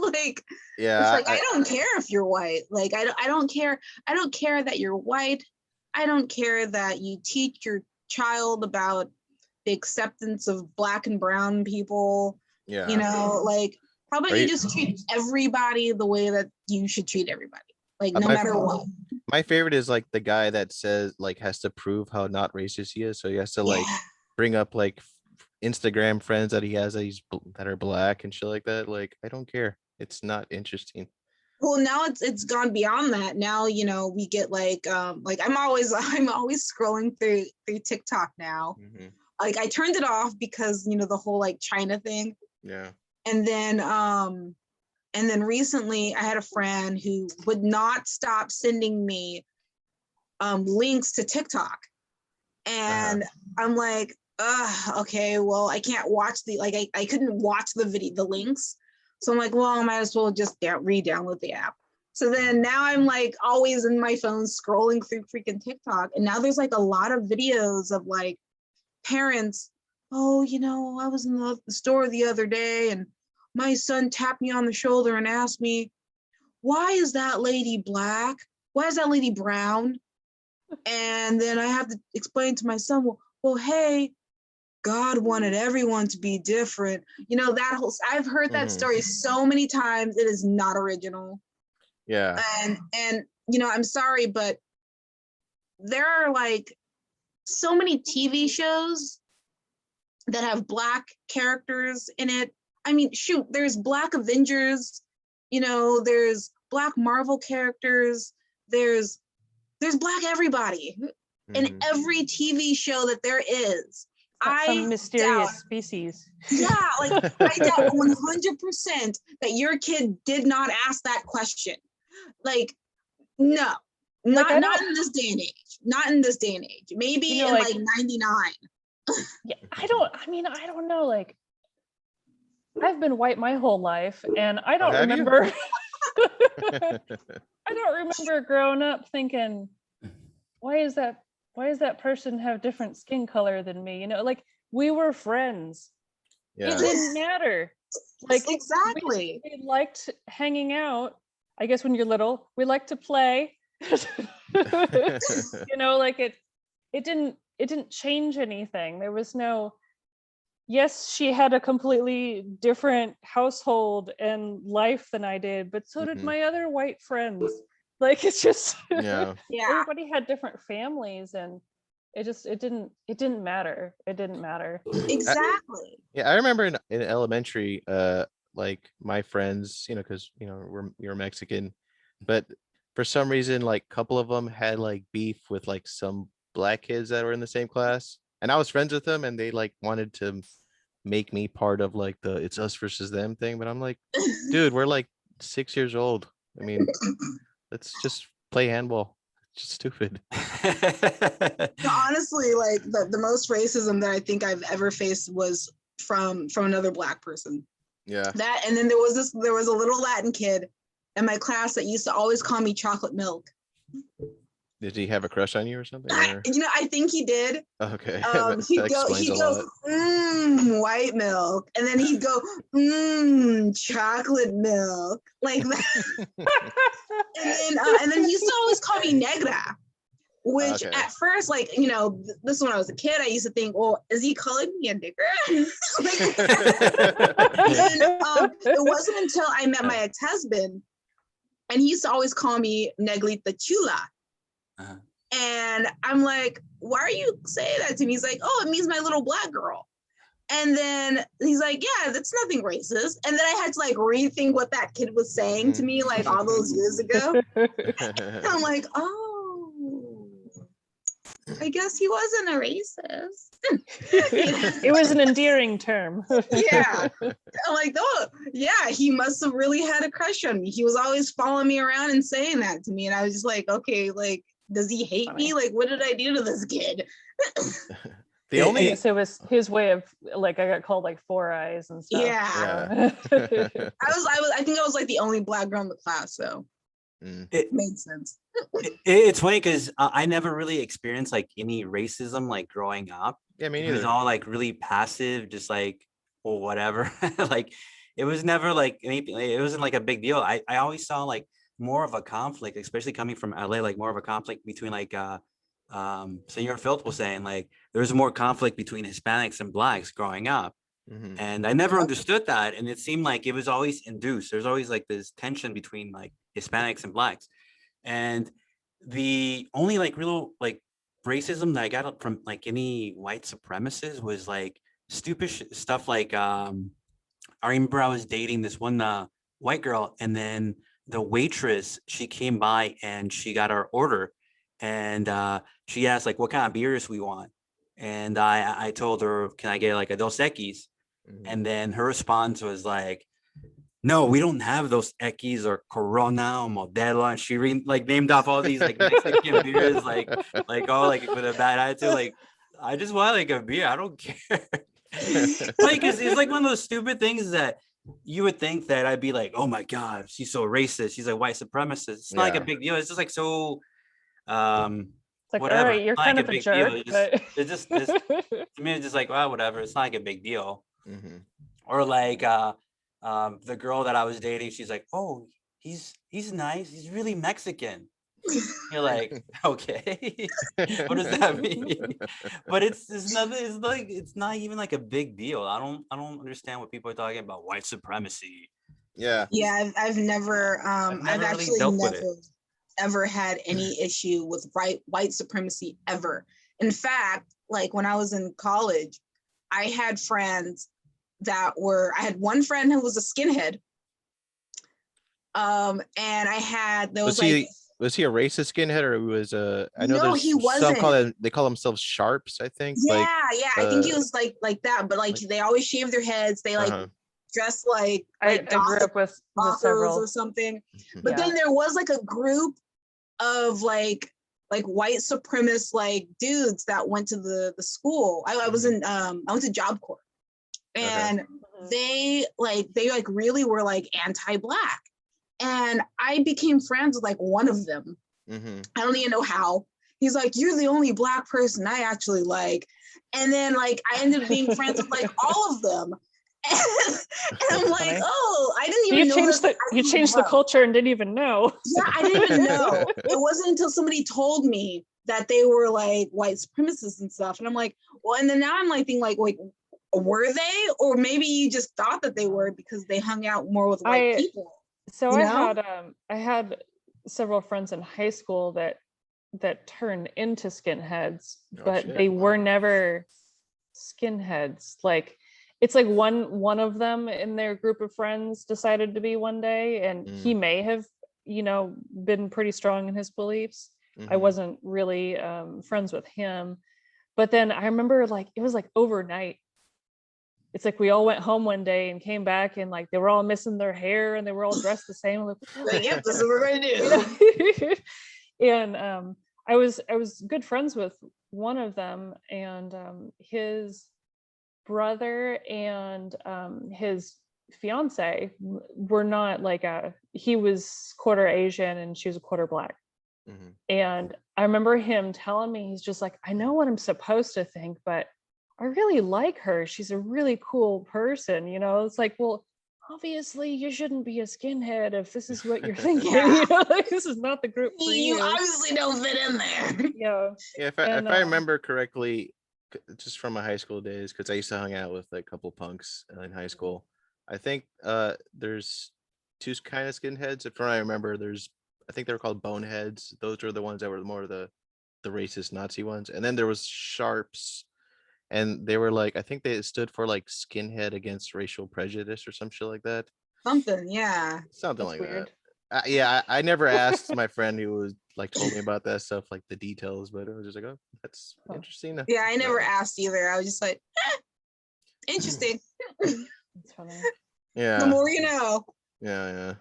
Like Yeah, it's like I don't care if you're white. Like I don't care that you're white. I don't care that you teach your child about the acceptance of black and brown people. yeah. You know, like how about Are you you- just treat everybody the way that you should treat everybody, like no my- matter what. My favorite is like the guy that says like has to prove how not racist he is. So he has to like Yeah. bring up like Instagram friends that he has that are black and shit like that. Like, I don't care. It's not interesting. Well, now it's gone beyond that. Now, you know, we get like I'm always scrolling through TikTok now. Mhm. Like I turned it off because, you know, the whole like China thing. Yeah. And then recently I had a friend who would not stop sending me links to TikTok. And I'm like, okay, well, I can't watch I couldn't watch the links. So I'm like, well, I might as well just re-download the app. So then now I'm like always in my phone scrolling through freaking TikTok. And now there's like a lot of videos of like parents, oh, you know, I was in the store the other day and my son tapped me on the shoulder and asked me, why is that lady black? Why is that lady brown? And then I have to explain to my son, well, hey, God wanted everyone to be different. You know, I've heard that story so many times. It is not original. Yeah. And you know, I'm sorry, but there are like so many TV shows that have black characters in it. I mean, shoot, there's Black Avengers, you know, there's Black Marvel characters, there's Black everybody in every TV show that there is. Some mysterious doubt, species. yeah, like I doubt 100% that your kid did not ask that question. Like, no, Like, not in this day and age. Not in this day and age. Maybe You know, in like- like 99. Yeah, I don't know. Like, I've been white my whole life, and I don't have you? remember. I don't remember growing up thinking, why is that person have different skin color than me? You know, like we were friends. It Yeah. didn't matter. Like Exactly. we liked hanging out. I guess when you're little, we like to play. You know, like it didn't change anything. There was no, yes, she had a completely different household and life than I did, but so did Mhm. my other white friends. Like it's just Yeah. Yeah. everybody had different families, and it didn't matter. It didn't matter. Exactly. Yeah, I remember in elementary, like my friends, you know, because you know you're Mexican, but for some reason, like a couple of them had like beef with like some black kids that were in the same class, and I was friends with them, and they like wanted to make me part of like the it's us versus them thing, but I'm like, dude, we're like 6 years old. I mean, let's just play handball. It's just stupid. Honestly, like the most racism that I think I've ever faced was from another black person. Yeah. That, and then there was a little Latin kid in my class that used to always call me chocolate milk. Did he have a crush on you or something? Or? You know, I think he did. Okay. He'd That go, explains a lot. white milk, and then he'd go, chocolate milk, like that. And then he used to always call me negra, which Okay. at first, like, you know, this is when I was a kid, I used to think, well, is he calling me a nigger? And it wasn't until I met my ex-husband, and he used to always call me negrita chula. Uh-huh. And I'm like, why are you saying that to me? He's like, oh, it means my little black girl. And then he's like, yeah, that's nothing racist. And then I had to like rethink what that kid was saying to me like all those years ago. And I'm like, oh, I guess he wasn't a racist. It was an endearing term. Yeah. I'm like, oh, yeah, he must have really had a crush on me. He was always following me around and saying that to me. And I was just like, okay, like, does he hate me? Like, what did I do to this kid? The It- only I guess it was his way of like I got called like Four Eyes and stuff. Yeah. so. I think I was like the only black girl in the class, so Mm, it made sense. it's funny because I never really experienced like any racism like growing up. yeah, me It was neither. all like really passive, just like, well, whatever. Like it was never like anything. Like, it wasn't like a big deal. I always saw like more of a conflict, especially coming from LA, like more of a conflict between like Senor Phil was saying, like there was more conflict between Hispanics and blacks growing up. Mhm. And I never Yep. understood that. And it seemed like it was always induced. There's always like this tension between like Hispanics and blacks. And the only like real like racism that I got from like any white supremacists was like stupid stuff like I remember I was dating this one white girl, and then the waitress, she came by and she got our order, and she asked like what kind of beers we want. And I told her, can I get like a Dos Equis? Mhm. And then her response was like, no, we don't have those Equis or Corona or Modelo. And she like named off all these like Mexican beers, like all like with a bad attitude. Like, I just want like a beer. I don't care. Like, it's like one of those stupid things that you would think that I'd be like, oh my God, she's so racist. She's a white supremacist. It's not like a Yeah. big deal. It's just like so um It's like, all whatever. right, It's you're not kind like of a a big deal. jerk, It's just it's to me, it's just like, well, whatever. It's not like a big deal. Mhm. Or like the girl that I was dating, she's like, oh, he's nice, he's really Mexican. You're like, okay, what does that mean? But it's nothing, it's like it's not even like a big deal. I don't understand what people are talking about, white supremacy. Yeah. Yeah, I've never I've I've never really actually dealt with never it. ever had any issue with white supremacy ever. In fact, like when I was in college, I had friends that were I had one friend who was a skinhead. And I had there Was was like he a racist skinhead, or was I know no, there's he some call wasn't. them, they call themselves sharps, I think. Yeah, Like yeah. I think he uh was like that, but like like they always shave their heads. They like uh-huh. dress like I grew gothic up with authors several. or something. Mhm. But Yeah. then there was like a group of like white supremacist like dudes that went to the school. I was in I went to Job Corps, Okay. and they really were like anti-black, and I became friends with like one of them. Mhm. I don't even know how. He's like, you're the only black person I actually like. And then like I ended up being friends with like all of them. And I'm like, Funny. oh, I didn't You even know changed this. you changed the culture and didn't even know. Yeah, I didn't even know. It wasn't until somebody told me that they were like white supremacists and stuff. And I'm like, well, and then now I'm like thinking like, wait, were they? Or maybe you just thought that they were because they hung out more with white people. So You I know? had several friends in high school that turned into skinheads, Oh, but shit. they were Wow. never skinheads. Like it's like one of them in their group of friends decided to be one day, and he may have, been pretty strong in his beliefs. I Mhm. wasn't really friends with him. But then I remember like it was like overnight. It's like we all went home one day and came back, and like they were all missing their hair and they were all dressed the same. I'm like, what the hell Like, is yep, this is this? what we're gonna do. And I was good friends with one of them, and his brother and his fiance were not like he was quarter Asian and she was a quarter black. Mhm. And I remember him telling me, he's just like, I know what I'm supposed to think, but I really like her. She's a really cool person. It's like, well, obviously you shouldn't be a skinhead if this is what you're thinking. Yeah. Like, this is not the group for You you. obviously don't fit in there. Yeah. Yeah, And if I remember correctly, just from my high school days, because I used to hang out with like a couple punks in high school. I think there's two kind of skinheads. If I remember, I think they were called boneheads. Those were the ones that were more the racist Nazi ones. And then there was sharps, and they were like, I think they stood for like skinhead against racial prejudice or some shit like that. Something, yeah. Something that's like weird. that. Yeah, I never asked my friend who was like told me about that stuff, like the details, but it was just like, oh, that's Oh. interesting. Yeah, I never asked either. I was just like, interesting. That's funny. Yeah. The more you know. Yeah.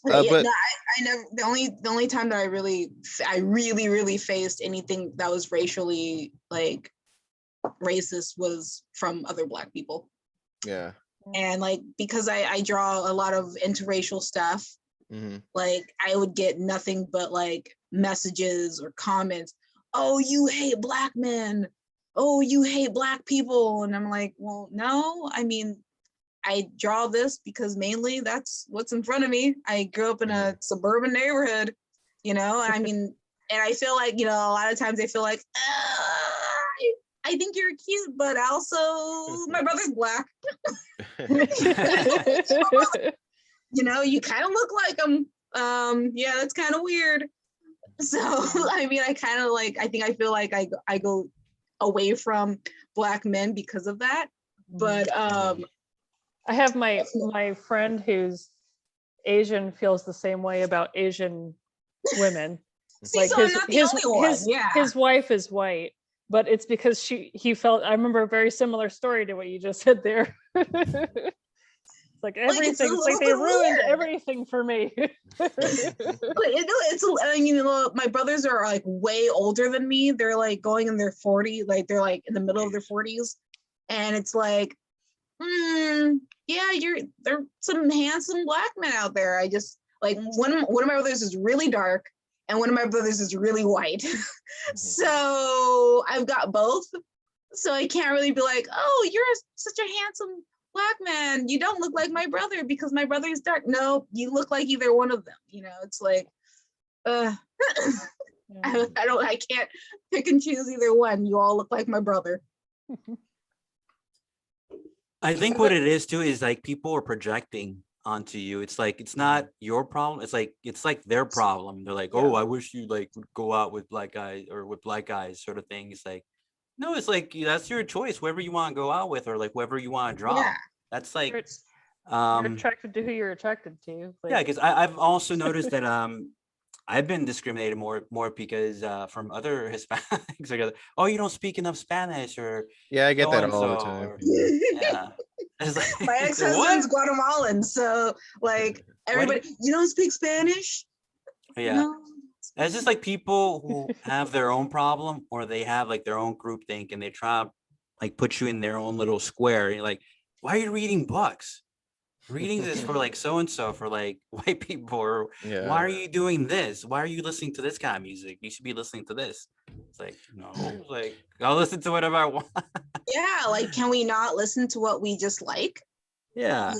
Yeah, But no, I never. The only time that I really faced anything that was racially like racist was from other Black people. yeah. And like because I draw a lot of interracial stuff, Hmm. like I would get nothing but like messages or comments. Oh, you hate Black men. Oh, you hate Black people. And I'm like, well, no, I mean, I draw this because mainly that's what's in front of me. I grew up in a suburban neighborhood, you know, I mean, and I feel like, you know, a lot of times I feel like, I think you're cute, but also my brother's Black. You know, you kind of look like him. Yeah, that's kind of weird. So, I mean, I kind of like, I think I feel like I go away from Black men because of that. But I have my friend who's Asian feels the same way about Asian women. see, Like so I'm not the only one. Yeah. his wife is white, but it's because he felt, I remember a very similar story to what you just said there. It's like everything, it's like they ruined everything for me. But it's you know, my brothers are like way older than me. They're like going in their 40s, like they're like in the middle of their 40s, and it's like, yeah, there's some handsome Black men out there. I just like one of my brothers is really dark, and one of my brothers is really white. So I've got both. So I can't really be like, oh, you're such a handsome Black man. You don't look like my brother because my brother is dark. No, you look like either one of them. You know, it's like, I can't pick and choose either one. You all look like my brother. I think what it is too is like people are projecting onto you. It's like it's not your problem. It's like their problem. They're like, oh, I wish you like would go out with Black guys or with Black guys, sort of thing. It's like, no, it's like that's your choice, whoever you want to go out with, or like whoever you want to draw. Yeah. That's like You're attracted to who you're attracted to. yeah, because I've also noticed that I've been discriminated more because from other Hispanics, like, oh, you don't speak enough Spanish, or Yeah, I get so that and all the so, time. or- Yeah. yeah. It's like, My it's like, ex-husband's what? Guatemalan, so like everybody, you don't speak Spanish? Yeah. No. It's just like people who have their own problem, or they have like their own group think, and they try to like put you in their own little square. And you're like, why are you reading books? Reading this for like so and so, for like white people, or why are you doing this? Why are you listening to this kind of music? You should be listening to this. It's like, no, it's like I'll listen to whatever I want. Yeah, like can we not listen to what we just like? Yeah.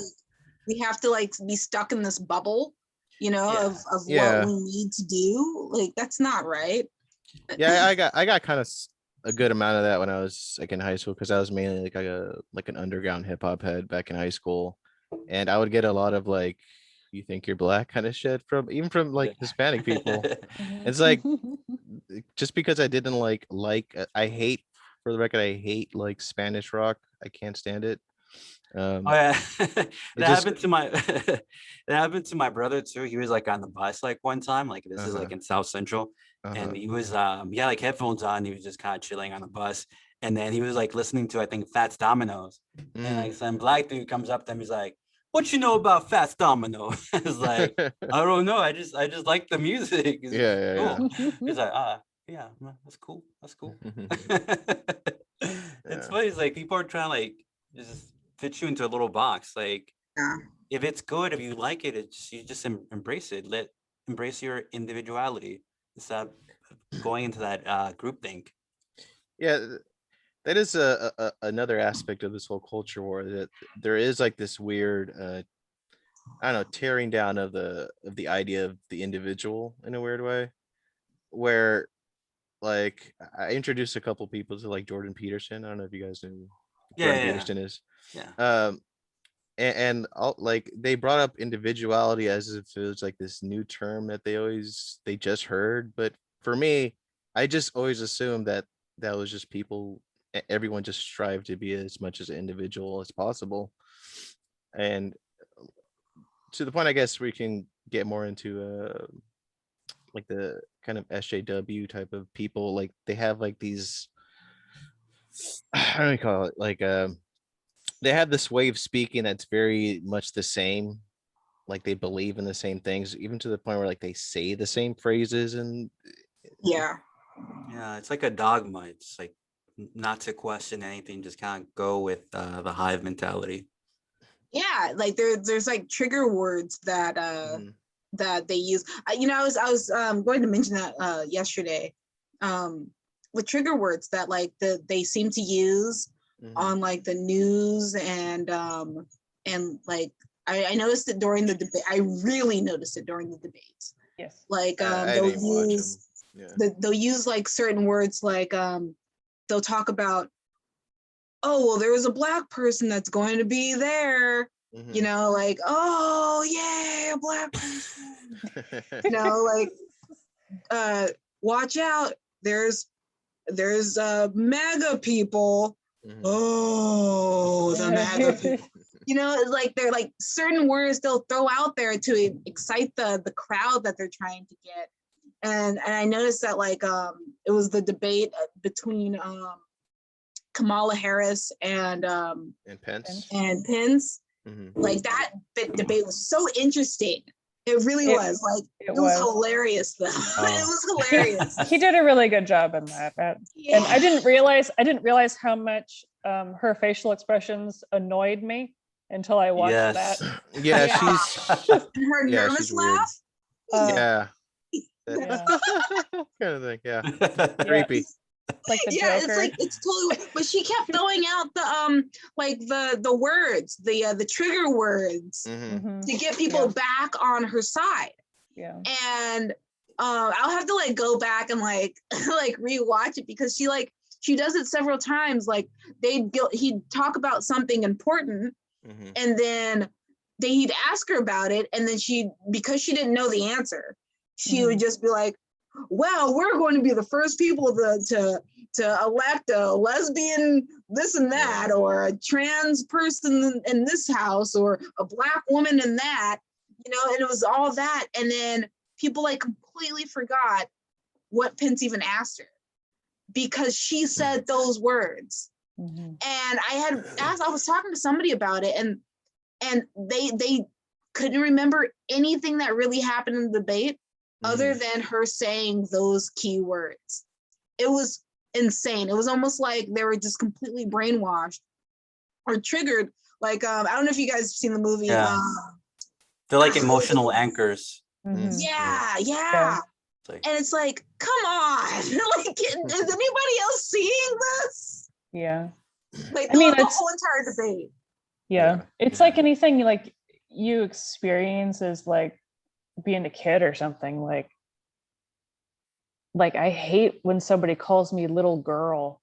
We have to like be stuck in this bubble, you know, Yeah. of Yeah. what we need to do. Like that's not right. Yeah, I got kind of a good amount of that when I was like in high school, because I was mainly like an underground hip hop head back in high school, and I would get a lot of like, you think you're Black kind of shit from even from like Hispanic people. It's like just because I didn't I hate, for the record, I hate like Spanish rock. I can't stand it. Oh yeah, that just happened to my that happened to my brother too. He was like on the bus like one time, like this is like in South Central, and he was he had like headphones on. He was just kind of chilling on the bus, and then he was like listening to, I think, Fats Domino, and like some Black dude comes up to him. He's like, "What you know about Fats Domino?" It's like, I don't know. I just like the music. It's cool. He's like, yeah, that's cool. That's cool. It's funny. It's like people are trying to like just fit you into a little box. Like, Yeah. if it's good, if you like it, you just embrace it. Embrace your individuality instead of going into that group think. Yeah, that is another aspect of this whole culture war, that there is like this weird I don't know, tearing down of the idea of the individual in a weird way, where like I introduced a couple people to like Jordan Peterson. I don't know if you guys know who Jordan Peterson is. Yeah. And all, like they brought up individuality as if it was like this new term that they just heard, but for me, I just always assumed that that was just people, everyone just strive to be as much as an individual as possible. And to the point, I guess we can get more into like the kind of SJW type of people. Like they have like these, how do we call it, like they have this way of speaking that's very much the same like they believe in the same things, even to the point where like they say the same phrases and Yeah. Yeah, it's like a dogma. It's like not to question anything, just kind of go with the hive mentality. Yeah, like there's like trigger words that Mhm, that they use. I was going to mention that yesterday. With trigger words that like they seem to use mhm. on like the news and like I noticed it during the debate. I really noticed it during the debates. Yes. Like I they'll didn't watch use them. Yeah. they'll use like certain words like they'll talk about, oh well, there was a black person that's going to be there, Mhm. like, oh yeah, a black person, like watch out, there's MAGA people. Mhm. Oh, the MAGA people. It's like they're like certain words they'll throw out there to excite the crowd that they're trying to get. And I noticed that like it was the debate between Kamala Harris and Pence. Pence. Mhm. Like that debate was so interesting. It really It- was. Like it it was was. hilarious though. It was hilarious. He did a really good job in that. Yeah. And I didn't realize how much her facial expressions annoyed me until I watched that. Yes. Yeah, Yeah. she's And her yeah, nervous she's weird. laugh. Yeah. Yeah. Kind of thing. Yeah. Yeah. Creepy. Like the Yeah, it's Joker. like it's totally. But she kept throwing out the like the words, the trigger words Mhm. Mhm. to get people back on her side. Yeah. And I'll have to like go back and like like rewatch it because she does it several times. Like he'd talk about something important, Mhm. and then he'd ask her about it, and then because she didn't know the answer, she would just be like, well, we're going to be the first people to elect a lesbian this and that, Yeah. or a trans person in this house, or a black woman in that, and it was all that. And then people like completely forgot what Pence even asked her because she said those words. Mhm. And I was talking to somebody about it, and they couldn't remember anything that really happened in the debate other Mhm. than her saying those key words. It was insane. It was almost like they were just completely brainwashed or triggered. Like I don't know if you guys have seen the movie. Yeah. They're like emotional anchors. Mhm. Yeah. Yeah. It's like, And it's like, come on. Like, is anybody else seeing this? Yeah. Like I mean, the it's whole entire debate. yeah. Yeah. It's Yeah. like anything like you experience as like being a kid or something. Like I hate when somebody calls me little girl.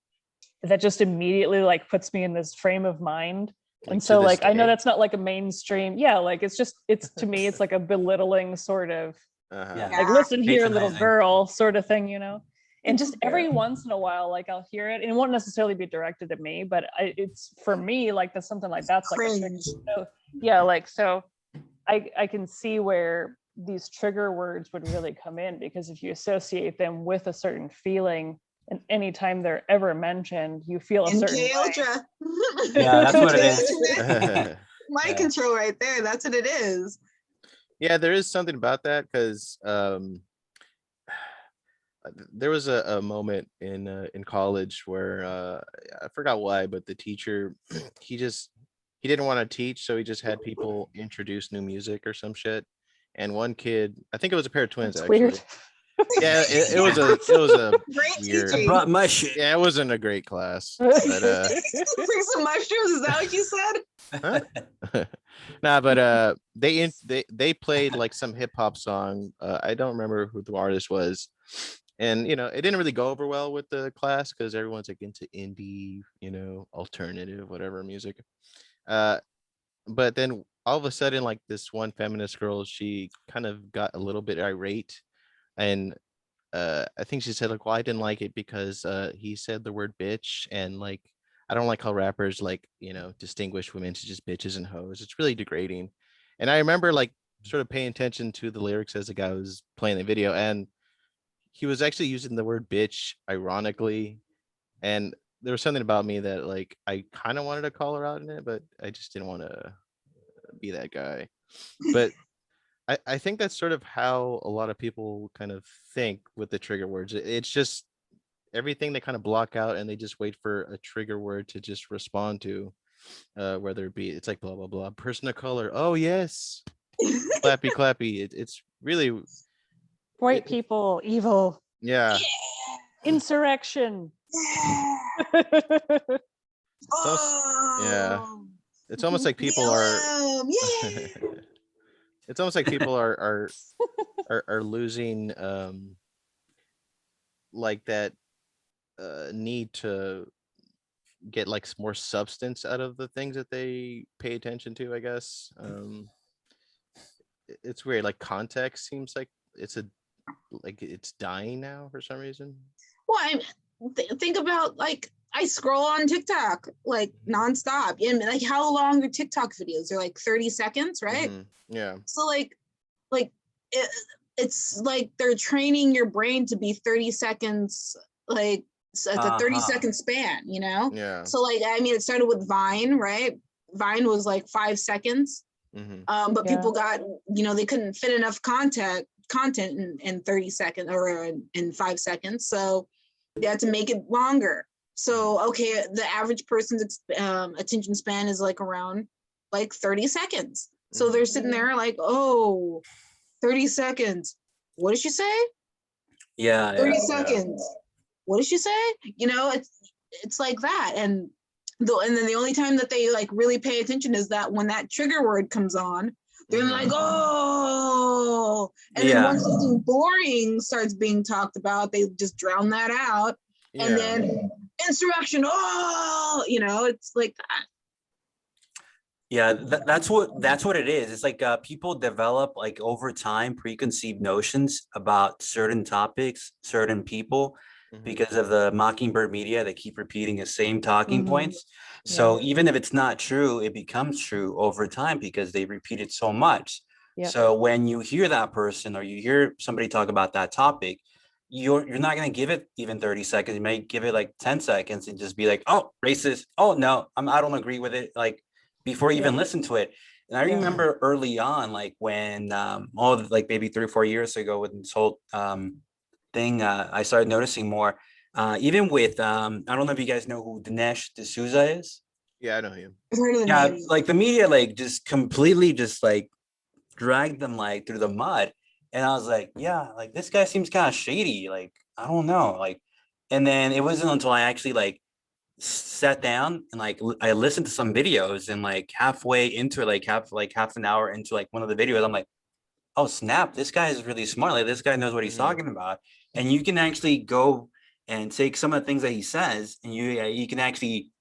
That just immediately like puts me in this frame of mind. Like, And to so this like I know day? that's not like a mainstream. Yeah, like it's to me it's like a belittling sort of Uh-huh. Yeah. like listen here little Patronizing. girl sort of thing, and just every Yeah. once in a while like I'll hear it and it won't necessarily be directed at me, but it's for me like that's something like that's like a trigger. Cringe. So yeah, like so I can see where these trigger words would really come in because if you associate them with a certain feeling and anytime they're ever mentioned you feel a certain way. Ultra. Yeah, that's what it is. Mind Yeah. control right there. That's what it is. Yeah, there is something about that because there was a moment in college where I forgot why, but the teacher he didn't want to teach, so he just had people introduce new music or some shit. And one kid, I think it was a pair of twins It's actually. weird. Yeah, it was a Great weird. I teaching. brought my shit. Yeah, it wasn't a great class, but Bring some mushrooms. Is that what you said? huh? Nah, but they played like some hip hop song. I don't remember who the artist was, and it didn't really go over well with the class because everyone's like into indie, alternative, whatever music. Uh, but then all of a sudden, like this one feminist girl, she kind of got a little bit irate, and I think she said like, well, I didn't like it because he said the word bitch, and like I don't like how rappers like distinguish women to just bitches and hoes. It's really degrading. And I remember like sort of paying attention to the lyrics as the guy was playing the video, and he was actually using the word bitch ironically. And there was something about me that like I kind of wanted to call her out in it, but I just didn't want to be that guy. But I think that's sort of how a lot of people kind of think with the trigger words. It's just everything they kind of block out and they just wait for a trigger word to just respond to, whether it be it's like blah blah blah, person of color. Oh yes, clappy clappy. It's really White it, people, evil, yeah. insurrection. It's almost yeah. Oh, It's almost like people are. BLM, yeah. It's almost like people are losing like that need to get like more substance out of the things that they pay attention to, I guess. It's weird, like context seems like it's a like it's dying now for some reason. Well, think about, like, I scroll on TikTok like nonstop, and like, how long are TikTok videos? They're like 30 seconds, right? Yeah. So like it, it's like they're training your brain to be 30 seconds, like, so it's a 30-second span, you know? Yeah. So like, I mean, it started with Vine, right? Vine was like 5 seconds. But Yeah. people got, they couldn't fit enough content in 30 seconds or in 5 seconds. So they had to make it longer. So, okay, the average person's attention span is like around like 30 seconds. So they're sitting there like, oh, 30 seconds. What did she say? Yeah, 30 yeah. seconds. What did she say? It's like that. And then the only time that they like really pay attention is that when that trigger word comes on, they're like, oh, and then once something boring starts being talked about, they just drown that out. Yeah. And then insurrection, oh, it's like that. Yeah, that's what it is. It's like people develop like over time preconceived notions about certain topics, certain people, because of the mockingbird media. They keep repeating the same talking points. So even if it's not true, it becomes true over time because they repeat it so much. Yep. So when you hear that person or you hear somebody talk about that topic, you're not going to give it even 30 seconds. You may give it like 10 seconds and just be like, oh, racist. Oh no, I don't agree with it. Like, before you even listen to it. And I remember early on, like when like maybe 3 or 4 years ago with this whole thing, I started noticing more. Even with I don't know if you guys know who Dinesh D'Souza is. Yeah, I know him. I've heard of the Yeah, name. like the media like just completely just like dragged them like through the mud. And I was like, yeah, like this guy seems kind of shady. Like, I don't know. Like, and then it wasn't until I actually like sat down and like I listened to some videos and like halfway into it, like half an hour into like one of the videos, I'm like, oh snap, this guy is really smart. Like this guy knows what he's talking about. And you can actually go and take some of the things that he says and you can actually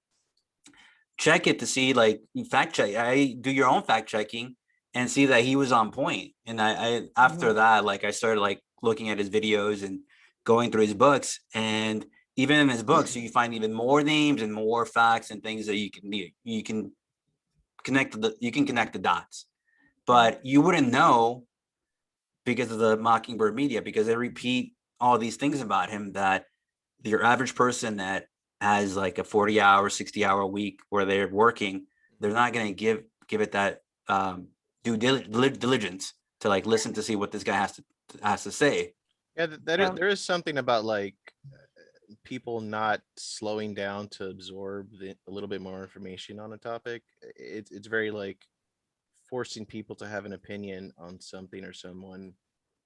check it to see, like, you fact check. I do your own fact checking and see that he was on point. And I after that, like I started like looking at his videos and going through his books. And even in his books, you find even more names and more facts and things that you can connect the dots. But you wouldn't know because of the mockingbird media, because they repeat all these things about him that your average person that has like a 40-hour, 60-hour week where they're working, they're not going to give it that due diligence to like listen to see what this guy has to say. Yeah, there is something about like people not slowing down to absorb a little bit more information on a topic. It's very like forcing people to have an opinion on something or someone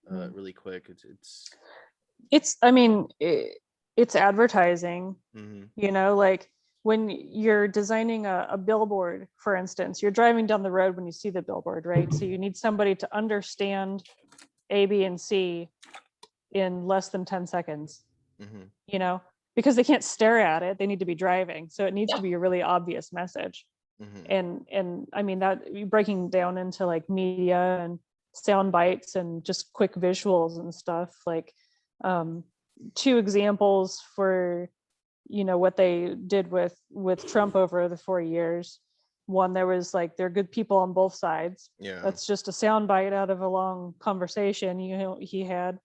really quick. I mean, it's advertising, like when you're designing a billboard, for instance, you're driving down the road when you see the billboard, right? So you need somebody to understand A, B, and C in less than 10 seconds, because they can't stare at it. They need to be driving. So it needs to be a really obvious message. And I mean, that breaking down into like media and sound bites and just quick visuals and stuff, like 2 examples for what they did with Trump over the 4 years. One, there was like, they're good people on both sides. That's just a sound bite out of a long conversation he had.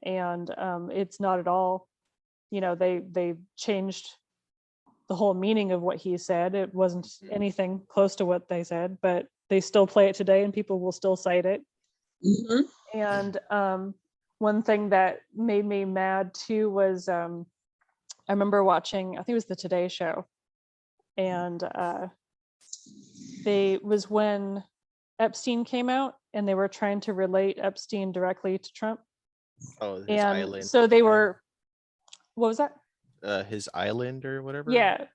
And it's not at all, they changed the whole meaning of what he said. It wasn't anything close to what they said, but they still play it today and people will still cite it. Mhm. And one thing that made me mad too was I remember watching, I think it was the Today Show, and they was when Epstein came out, and they were trying to relate Epstein directly to Trump. Oh, his And island. so they thing. were, what was that? His island or whatever. Yeah.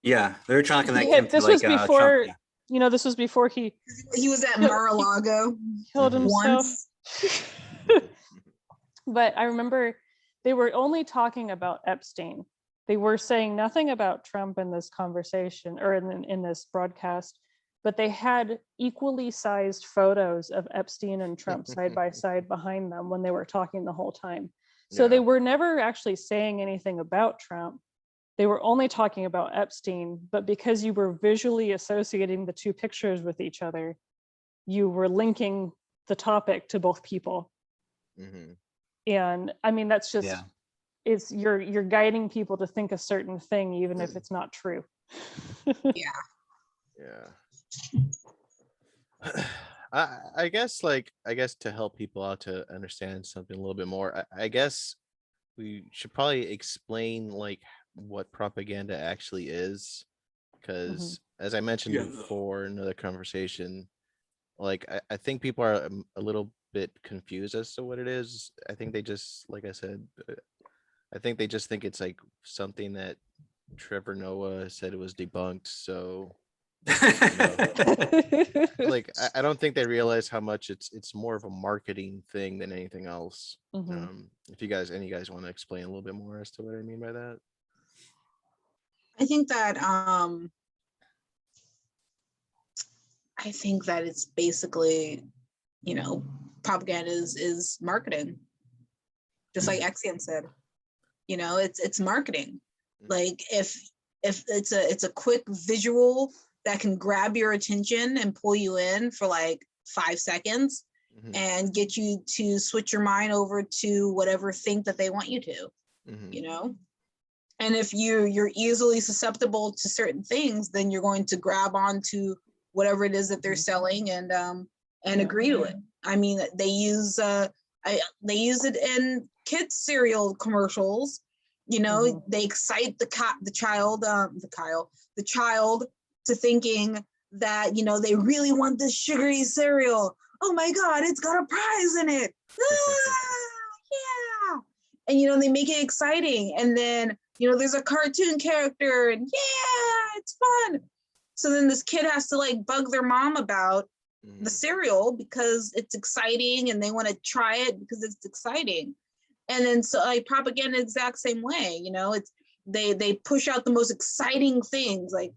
Yeah, they're trying to connect Yeah, him to this was Trump. before, Yeah. this was before he He was at He- Mar-a-Lago killed Mhm. himself. once. But I remember they were only talking about Epstein. They were saying nothing about Trump in this conversation or in this broadcast, but they had equally sized photos of Epstein and Trump side by side behind them when they were talking the whole time. So they Yeah. were never actually saying anything about Trump. They were only talking about Epstein, but because you were visually associating the two pictures with each other, you were linking the topic to both people. Mhm. And I mean, that's just, Yeah. it's you're guiding people to think a certain thing, even if it's not true. Yeah. I guess to help people out to understand something a little bit more, I guess we should probably explain like what propaganda actually is, because as I mentioned Yeah. before in another conversation, like I think people are a little bit confused as to what it is. I think they just, like I said, I think they just think it's like something that Trevor Noah said it was debunked. So like I don't think they realize how much it's more of a marketing thing than anything else. Mhm. If any guys want to explain a little bit more as to what I mean by that. I think that it's basically, propaganda is marketing. Just like Axiom said, it's marketing. Like if it's a quick visual that can grab your attention and pull you in for like 5 seconds Mhm. and get you to switch your mind over to whatever thing that they want you to, Mhm. And if you're easily susceptible to certain things, then you're going to grab onto whatever it is that they're selling and agree to it. I mean, they use it in kids cereal commercials. They excite the child to thinking that they really want this sugary cereal. Oh my God, it's got a prize in it. Yeah. And they make it exciting. And then there's a cartoon character and it's fun. So then this kid has to like bug their mom about the Mhm. cereal because it's exciting and they want to try it because it's exciting. And then so like propaganda exact same way, it's they push out the most exciting things like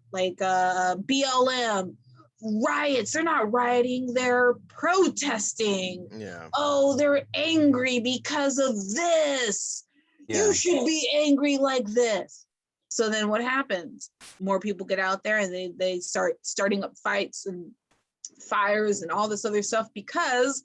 BLM riots. They're not rioting, they're protesting. Yeah. Oh, they're angry because of this. Yeah. You should be angry like this. So then what happens? More people get out there and they start starting up fights and fires and all this other stuff because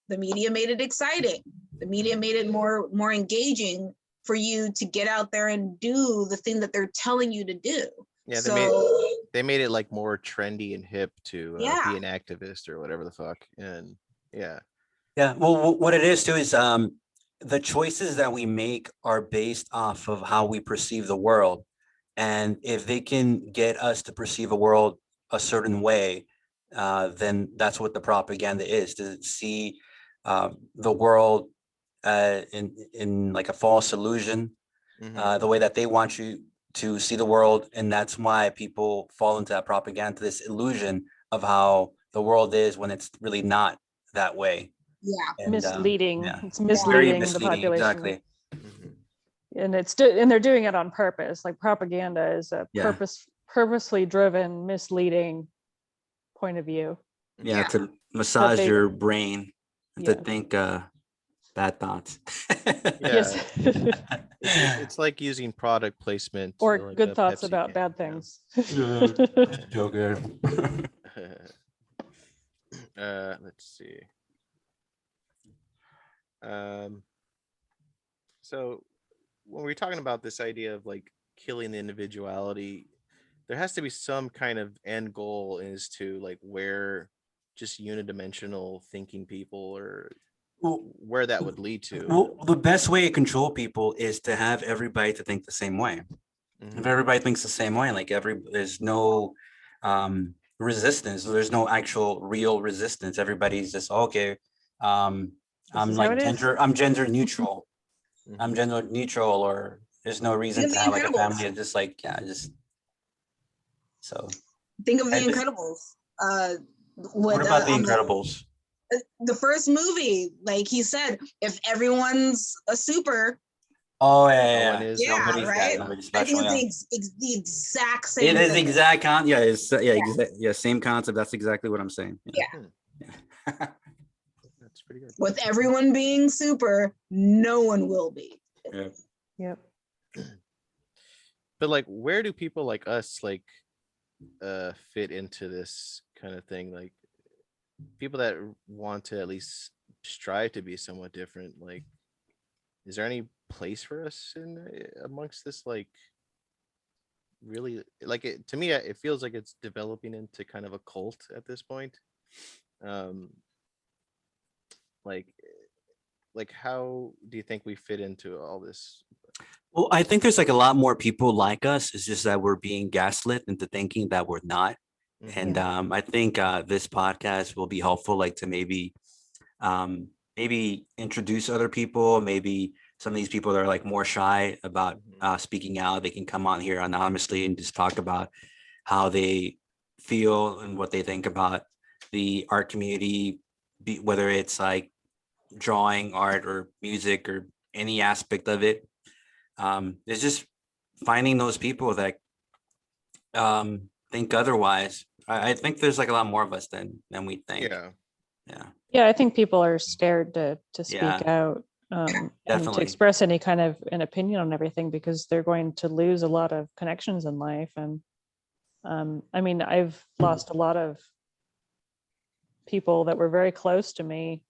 the media made it exciting. The media made it more engaging for you to get out there and do the thing that they're telling you to do. Yeah, So they made it like more trendy and hip to yeah, be an activist or whatever the fuck. And yeah. Yeah. Well, what it is too is the choices that we make are based off of how we perceive the world. And if they can get us to perceive a world a certain way, then that's what the propaganda is, to see the world in like a false illusion, Mhm. the way that they want you to see the world. And that's why people fall into that propaganda, this illusion of how the world is when it's really not that way. yeah, And Misleading. yeah, It's it's very misleading the misleading. population. Exactly. Mhm. And and they're doing it on purpose. Like propaganda is a Yeah. purposely driven, misleading point of view. Yeah. Yeah. To massage they- your brain and to Yeah. think bad thoughts. Yes. Yeah. It's like using product placement Or like good a thoughts Pepsi about can, bad you know? things. Joker. Let's see. Um, so when we're talking about this idea of like killing the individuality, there has to be some kind of end goal as to like where just unidimensional thinking people, or Well, where that would lead to. well, the best way to control people is to have everybody to think the same way. If Mhm. everybody thinks the same way, like there's no resistance, there's no actual real resistance. Everybody's just okay. Um, This I'm is how like it is. I'm gender neutral. I'm Mhm. gender neutral, or there's no reason Think of to The have like a Incredibles. family. It's just like, yeah, just so. Think of The I think- Incredibles. What With about The on Incredibles? the first movie, like he said, if everyone's a super, Oh No yeah, one yeah. is. yeah, Nobody's right? nobody's I special. think Yeah, it's the exact it same is thing. exact con. Yeah, it's yeah, same concept. That's exactly what I'm saying. Yeah. Yeah. That's pretty good. With everyone being super, no one will be. Yeah. Yep. But like, where do people like us like fit into this kind of thing? Like, people that want to at least strive to be somewhat different, like, is there any place for us in amongst this, like, really, like, it to me it feels like it's developing into kind of a cult at this point. um like how do you think we fit into all this? Well, I think there's like a lot more people like us. It's just that we're being gaslit into thinking that we're not. Mhm. And Yeah. I think this podcast will be helpful, like to maybe introduce other people. Maybe some of these people that are like more shy about speaking out, they can come on here anonymously and just talk about how they feel and what they think about the art community, whether it's like drawing, art, or music, or any aspect of it. It's just finding those people that think otherwise. I think there's like a lot more of us than we think. Yeah. Yeah, Yeah, I think people are scared to speak Yeah. out and to Definitely. express any kind of an opinion on everything, because they're going to lose a lot of connections in life. And I mean, I've lost a lot of people that were very close to me,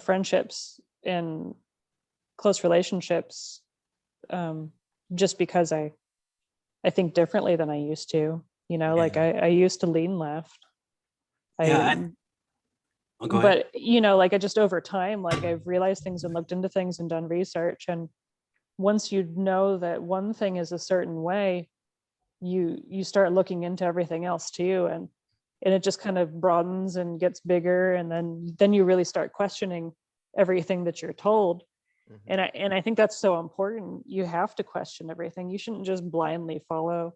friendships and close relationships, just because I think differently than I used to. You know, like Yeah. I used to lean left. Yeah, go ahead. But you know, like I just over time, like I've realized things and looked into things and done research. And once you know that one thing is a certain way, you start looking into everything else too. And it just kind of broadens and gets bigger. And then you really start questioning everything that you're told. Mhm. And I think that's so important. You have to question everything. You shouldn't just blindly follow.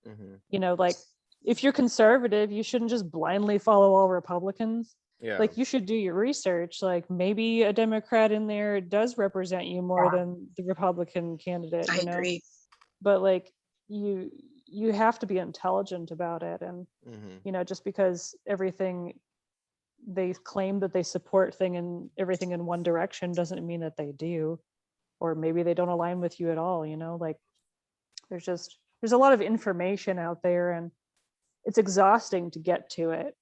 Mhm. You know, like if you're conservative, you shouldn't just blindly follow all Republicans. Yeah. Like you should do your research. Like maybe a Democrat in there does represent you more than the Republican candidate, I you know. agree. But like you have to be intelligent about it. And Mhm. you know, just because everything they claim that they support everything in one direction doesn't mean that they do. Or maybe they don't align with you at all, you know. Like there's a lot of information out there, and it's exhausting to get to it,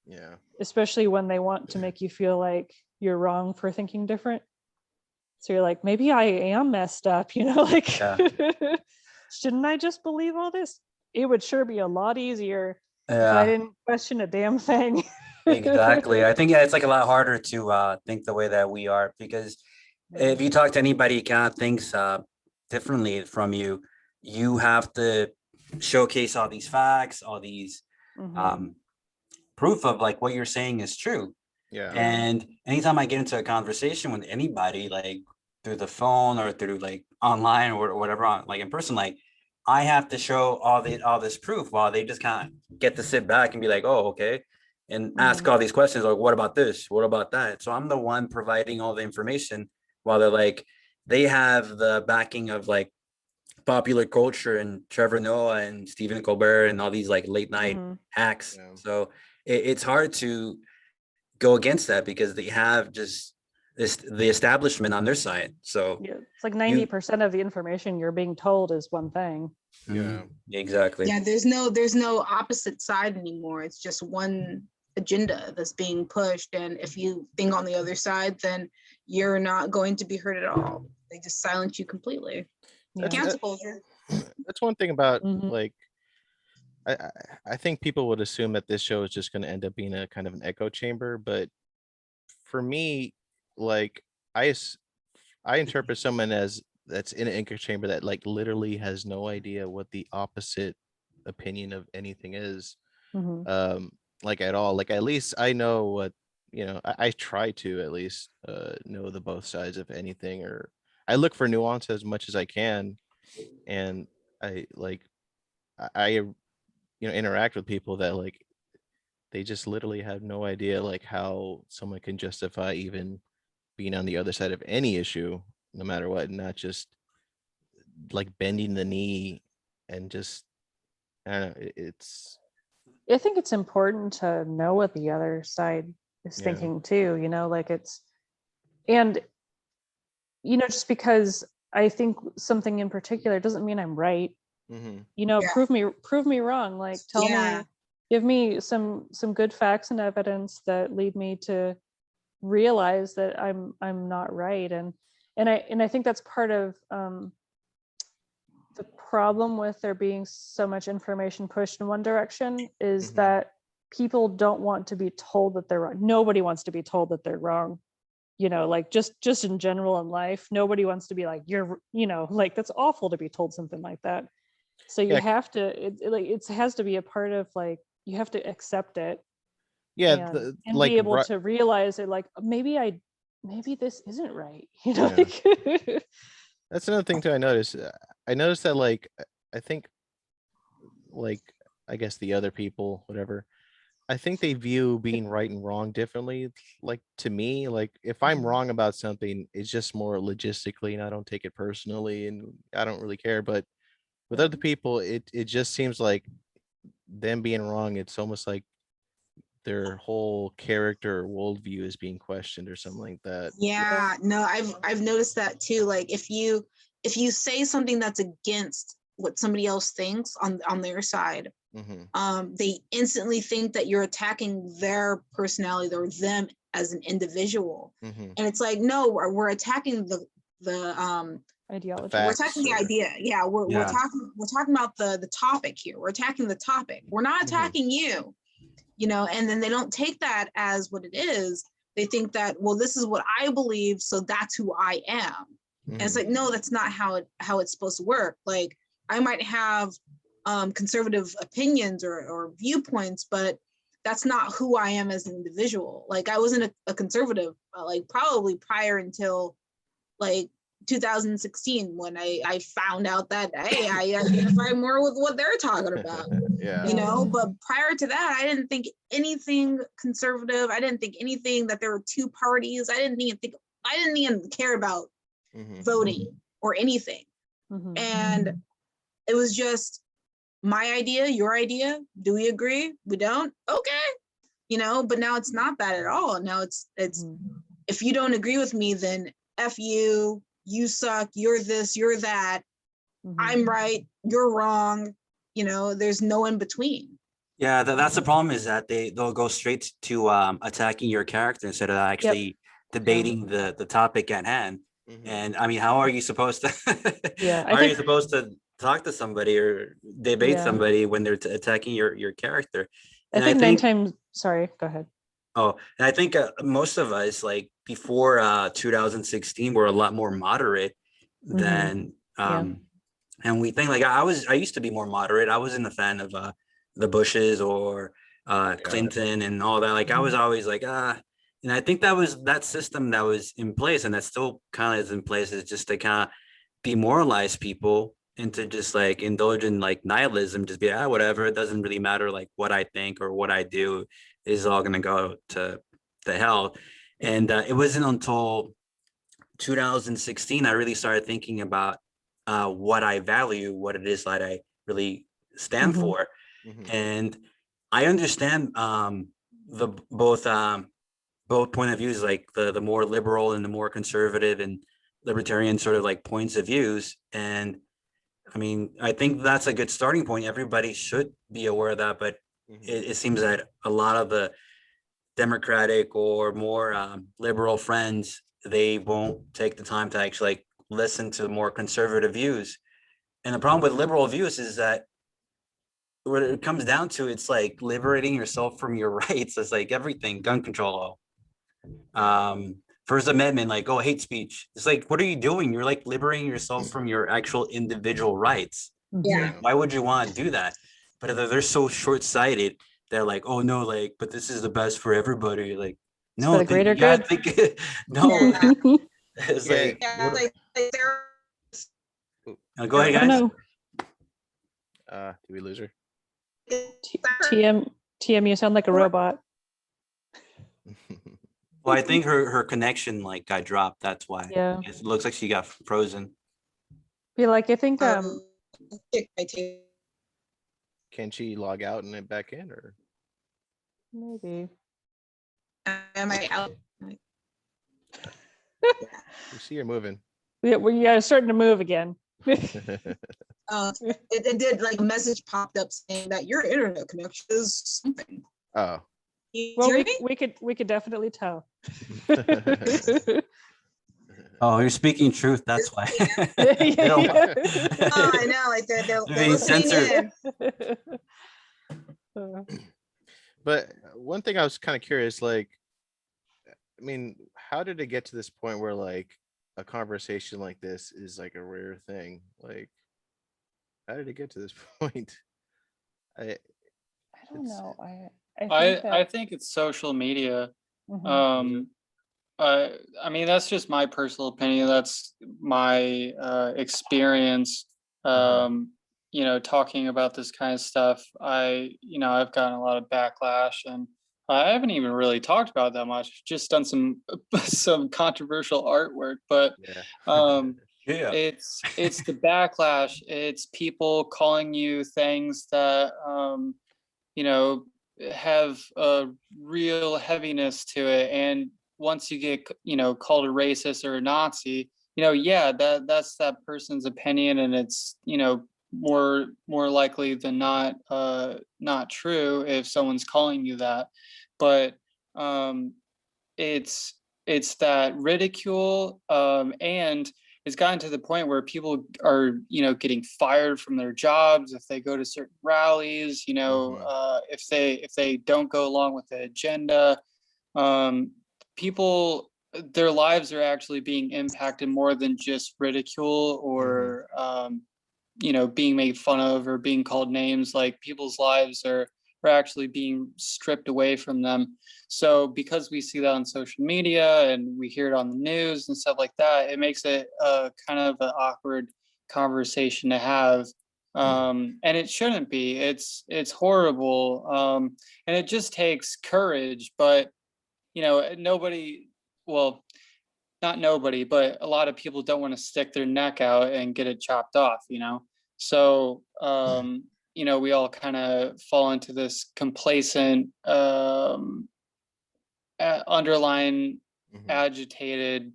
Yeah. especially when they want to make you feel like you're wrong for thinking different. So you're like, maybe I am messed up, you know, like Yeah. shouldn't I just believe all this? It would sure be a lot easier if I Yeah, didn't question a damn thing. exactly. I think, yeah, it's like a lot harder to think the way that we are, because if you talk to anybody who kind of thinks differently from you, you have to showcase all these facts, all these Mhm. proof of like what you're saying is true. Yeah. And anytime I get into a conversation with anybody, like through the phone or through like online or whatever, like in person, like I have to show all this proof, while they just kind of get to sit back and be like, oh, okay, and ask Mhm. all these questions like, what about this? What about that? So I'm the one providing all the information, while they're like, they have the backing of like popular culture and Trevor Noah and Stephen Colbert and all these like late night Mhm. hacks. Yeah. So it's hard to go against that, because they have just the establishment on their side. So Yeah, it's like you 90% of the information you're being told is one thing. Yeah. exactly. Yeah, there's no opposite side anymore. It's just one agenda that's being pushed. And if you think on the other side, then you're not going to be heard at all. They just silence you completely. Yeah. Cancel culture. That's one thing about Mhm. like, I think people would assume that this show is just going to end up being a kind of an echo chamber, but for me, like I s- I interpret someone as that's in an echo chamber that like literally has no idea what the opposite opinion of anything is, Mhm. like at all. Like at least I know what, I try to at least know the both sides of anything, or I look for nuance as much as I can, and I like I interact with people that like they just literally have no idea like how someone can justify even being on the other side of any issue, no matter what, not just like bending the knee and just I don't know. It's I think it's important to know what the other side is yeah. thinking too, like and just because I think something in particular doesn't mean I'm right. Hmm. Yeah. Prove me wrong. Like tell Yeah. me, give me some good facts and evidence that lead me to realize that I'm not right. And I think that's part of the problem with there being so much information pushed in one direction is Mhm. that people don't want to be told that they're wrong. Nobody wants to be told that they're wrong. Like just in general in life, nobody wants to be like you're, like that's awful to be told something like that. So you Yeah, have to, it has to be a part of like you have to accept it yeah, and like be able to realize it. Like maybe this isn't right. yeah. Like That's another thing too. I noticed. I noticed that like I think like I guess the other people, whatever. I think they view being right and wrong differently. Like to me, like if I'm Mhm. wrong about something, it's just more logistically, and I don't take it personally, and I don't really care. But with Yeah. other people, it just seems like them being wrong. It's almost like their whole character or worldview is being questioned or something like that. Yeah, no, I've noticed that too. Like if you say something that's against what somebody else thinks on their side, Hmm. they instantly think that you're attacking their personality or them as an individual. Hmm. And it's like, no, we're attacking the The Ideology. we're facts attacking the or idea. Yeah, we're Yeah. talking about the topic here. We're attacking the topic. We're not Mhm. attacking you, and then they don't take that as what it is. They think that, well, this is what I believe, so that's who I am. And it's Mhm. like, no, that's not how it's supposed to work. Like I might have conservative opinions or viewpoints, but that's not who I am as an individual. Like I wasn't a conservative, like probably prior until like 2016 when I found out that, hey, I identify more with what they're talking about. Yeah. Yeah. But prior to that, I didn't think anything conservative. I didn't think anything that there were two parties. I didn't even care about Mhm. voting or anything. Mhm. And it was just my idea, your idea. Do we agree? We don't? Okay. But now it's not that at all. Now it's Mhm. if you don't agree with me, then F you suck, you're this, you're that, Mhm. I'm right, you're wrong. There's no in between. Yeah, that's the problem is that they'll go straight to attacking your character instead of actually debating the topic at hand. Mhm. And I mean, how are you supposed to Yeah, I how are you think supposed to talk to somebody or debate yeah. somebody when they're attacking your character? I And I think nine think times sorry, go ahead. and I think most of us like before 2016 were a lot more moderate Mhm. than Yeah. and we think like I used to be more moderate. I wasn't a fan of the Bushes or Yeah. Clinton and all that. Like I was always like and I think that was that system that was in place and that still kind of is in place is just to kind of demoralize people into just like indulge in like nihilism, just be whatever. It doesn't really matter like what I think or what I do is all gonna go to the hell. And it wasn't until 2016 I really started thinking about what I value, what it is that I really stand Mhm. for. Mhm. And I understand the both point of views, like the more liberal and the more conservative and libertarian sort of like points of views. And I mean, I think that's a good starting point. Everybody should be aware of that, but Mhm. it seems that a lot of the Democratic or more liberal friends, they won't take the time to actually like listen to more conservative views. And the problem with liberal views is that when it comes down to, it's like liberating yourself from your rights. It's like everything, gun control, First Amendment, like, oh, hate speech. It's like, what are you doing? You're like liberating yourself from your actual individual rights. Yeah. Like, why would you want to do that? But if they're so short-sighted, they're like, oh no, like, but this is the best for everybody. Like, It's for no, the greater yeah, good. think, no, Yeah. it's Yeah. like, Yeah, like there. go ahead, Oh guys. no, Did we lose her? TM, you sound like a robot. Well, I think her connection like got dropped. That's why. Yeah. It looks like she got frozen. Be like, I think Can she log out and then back in, or? maybe. Am I out? We see her moving. Yeah, starting to move again. It did, like, a message popped up saying that your internet connection is something. Oh. You Well, hear me? we could definitely tell. Oh, you're speaking truth. That's why. Yeah. They don't want- Oh, I know, like they're They're being listening censored. in. But one thing I was kind of curious, like, I mean, how did it get to this point where like a conversation like this is like a rare thing? Like, how did it get to this point? I I don't It's- know. I I think that, think it's social media. Mhm. I mean, that's just my personal opinion. That's my experience. You know, talking about this kind of stuff. I've gotten a lot of backlash, and I haven't even really talked about it that much. Just done some some controversial artwork, but yeah. Yeah. it's the backlash. It's people calling you things that you know have a real heaviness to it, and once you get called a racist or a Nazi, yeah, that's that person's opinion, and it's more likely than not true if someone's calling you that. But um it's that ridicule, and it's gotten to the point where people are getting fired from their jobs if they go to certain rallies, if they don't go along with the agenda. um, People, their lives are actually being impacted more than just ridicule or being made fun of or being called names. Like, people's lives are actually being stripped away from them. So because we see that on social media and we hear it on the news and stuff like that, it makes it kind of an awkward conversation to have. And it shouldn't be. It's horrible. And it just takes courage. But nobody, well, not nobody, but a lot of people don't want to stick their neck out and get it chopped off. So we all kind of fall into this complacent, underlying Mhm. agitated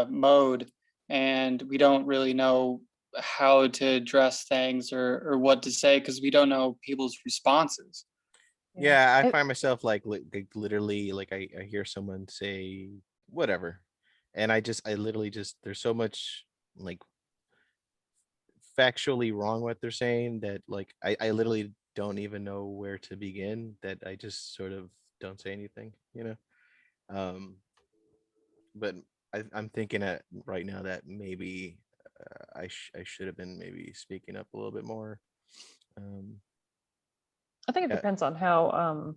mode, and we don't really know how to address things or what to say because we don't know people's responses. Yeah, I I- find myself like literally like I hear someone say whatever, and I literally just there's so much like factually wrong what they're saying that like I literally don't even know where to begin, that I just sort of don't say anything, you know. Um, but I'm thinking at right now that maybe I should have been maybe speaking up a little bit more. Um, I think it yeah. depends on how